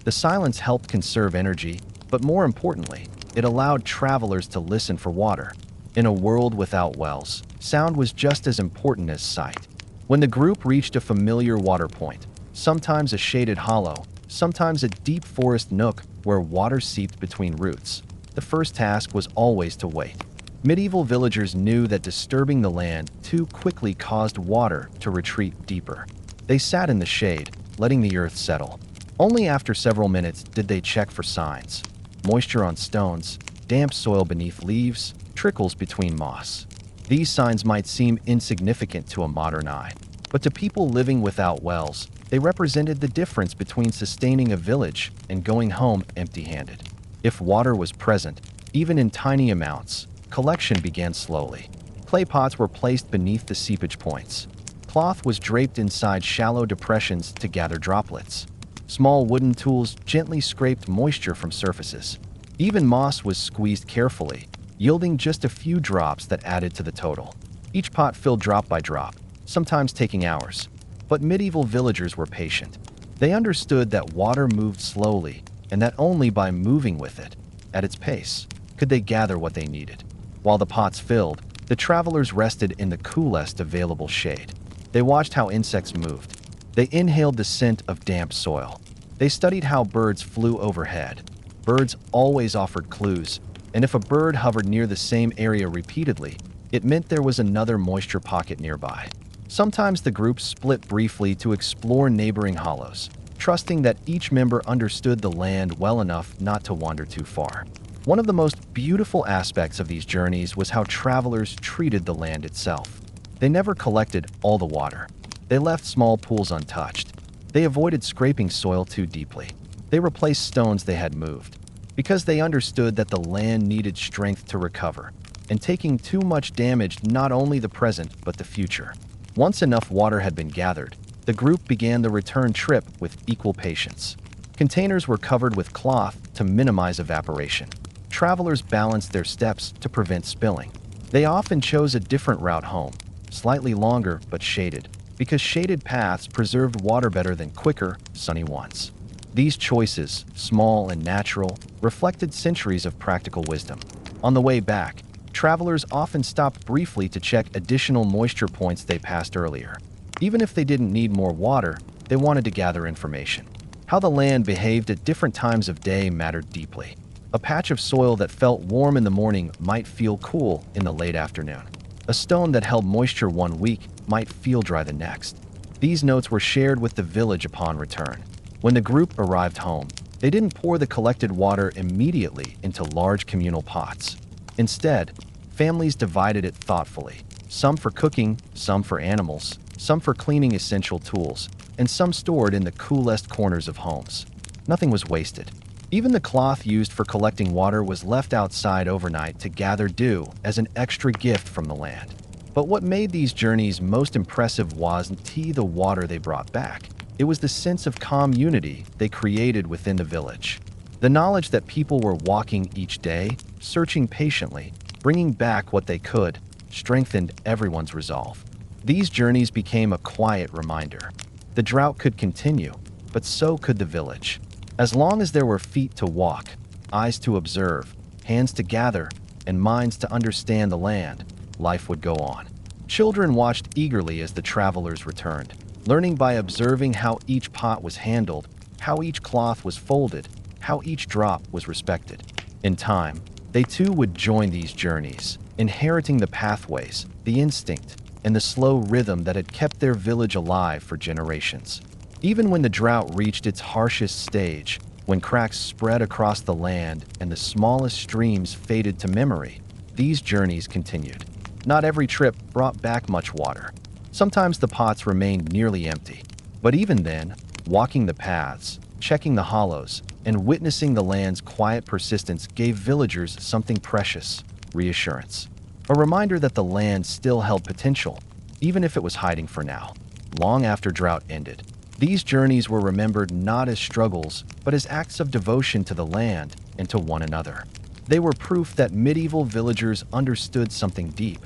The silence helped conserve energy, but more importantly, it allowed travelers to listen for water. In a world without wells, sound was just as important as sight. When the group reached a familiar water point, sometimes a shaded hollow, sometimes a deep forest nook where water seeped between roots, the first task was always to wait. Medieval villagers knew that disturbing the land too quickly caused water to retreat deeper. They sat in the shade, letting the earth settle. Only after several minutes did they check for signs. Moisture on stones, damp soil beneath leaves, trickles between moss. These signs might seem insignificant to a modern eye, but to people living without wells, they represented the difference between sustaining a village and going home empty-handed. If water was present, even in tiny amounts, collection began slowly. Clay pots were placed beneath the seepage points. Cloth was draped inside shallow depressions to gather droplets. Small wooden tools gently scraped moisture from surfaces. Even moss was squeezed carefully, yielding just a few drops that added to the total. Each pot filled drop by drop, sometimes taking hours. But medieval villagers were patient. They understood that water moved slowly, and that only by moving with it, at its pace, could they gather what they needed. While the pots filled, the travelers rested in the coolest available shade. They watched how insects moved. They inhaled the scent of damp soil. They studied how birds flew overhead. Birds always offered clues, and if a bird hovered near the same area repeatedly, it meant there was another moisture pocket nearby. Sometimes the group split briefly to explore neighboring hollows, trusting that each member understood the land well enough not to wander too far. One of the most beautiful aspects of these journeys was how travelers treated the land itself. They never collected all the water. They left small pools untouched. They avoided scraping soil too deeply. They replaced stones they had moved, because they understood that the land needed strength to recover, and taking too much damaged not only the present but the future. Once enough water had been gathered, the group began the return trip with equal patience. Containers were covered with cloth to minimize evaporation. Travelers balanced their steps to prevent spilling. They often chose a different route home, slightly longer but shaded, because shaded paths preserved water better than quicker, sunny ones. These choices, small and natural, reflected centuries of practical wisdom. On the way back, travelers often stopped briefly to check additional moisture points they passed earlier. Even if they didn't need more water, they wanted to gather information. How the land behaved at different times of day mattered deeply. A patch of soil that felt warm in the morning might feel cool in the late afternoon. A stone that held moisture one week might feel dry the next. These notes were shared with the village upon return. When the group arrived home, they didn't pour the collected water immediately into large communal pots. Instead, families divided it thoughtfully, some for cooking, some for animals, some for cleaning essential tools, and some stored in the coolest corners of homes. Nothing was wasted. Even the cloth used for collecting water was left outside overnight to gather dew as an extra gift from the land. But what made these journeys most impressive wasn't the water they brought back. It was the sense of community they created within the village. The knowledge that people were walking each day, searching patiently, bringing back what they could, strengthened everyone's resolve. These journeys became a quiet reminder. The drought could continue, but so could the village. As long as there were feet to walk, eyes to observe, hands to gather, and minds to understand the land, life would go on. Children watched eagerly as the travelers returned, learning by observing how each pot was handled, how each cloth was folded, how each drop was respected. In time, they too would join these journeys, inheriting the pathways, the instinct, and the slow rhythm that had kept their village alive for generations. Even when the drought reached its harshest stage, when cracks spread across the land and the smallest streams faded to memory, these journeys continued. Not every trip brought back much water. Sometimes the pots remained nearly empty. But even then, walking the paths, checking the hollows, and witnessing the land's quiet persistence gave villagers something precious: reassurance. A reminder that the land still held potential, even if it was hiding for now. Long after drought ended, these journeys were remembered not as struggles, but as acts of devotion to the land and to one another. They were proof that medieval villagers understood something deep,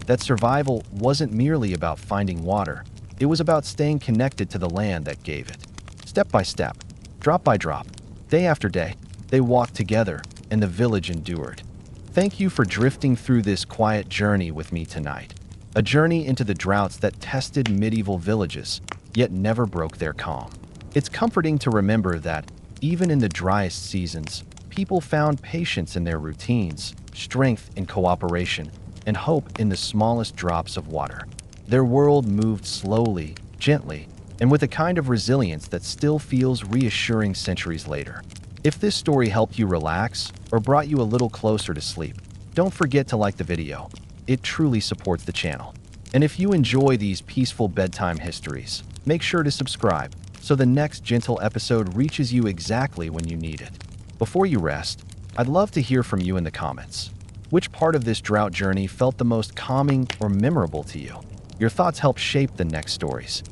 that survival wasn't merely about finding water, it was about staying connected to the land that gave it. Step by step, drop by drop, day after day, they walked together, and the village endured. Thank you for drifting through this quiet journey with me tonight. A journey into the droughts that tested medieval villages, yet never broke their calm. It's comforting to remember that, even in the driest seasons, people found patience in their routines, strength in cooperation, and hope in the smallest drops of water. Their world moved slowly, gently, and with a kind of resilience that still feels reassuring centuries later. If this story helped you relax or brought you a little closer to sleep, don't forget to like the video. It truly supports the channel. And if you enjoy these peaceful bedtime histories, make sure to subscribe so the next gentle episode reaches you exactly when you need it. Before you rest, I'd love to hear from you in the comments. Which part of this drought journey felt the most calming or memorable to you? Your thoughts help shape the next stories.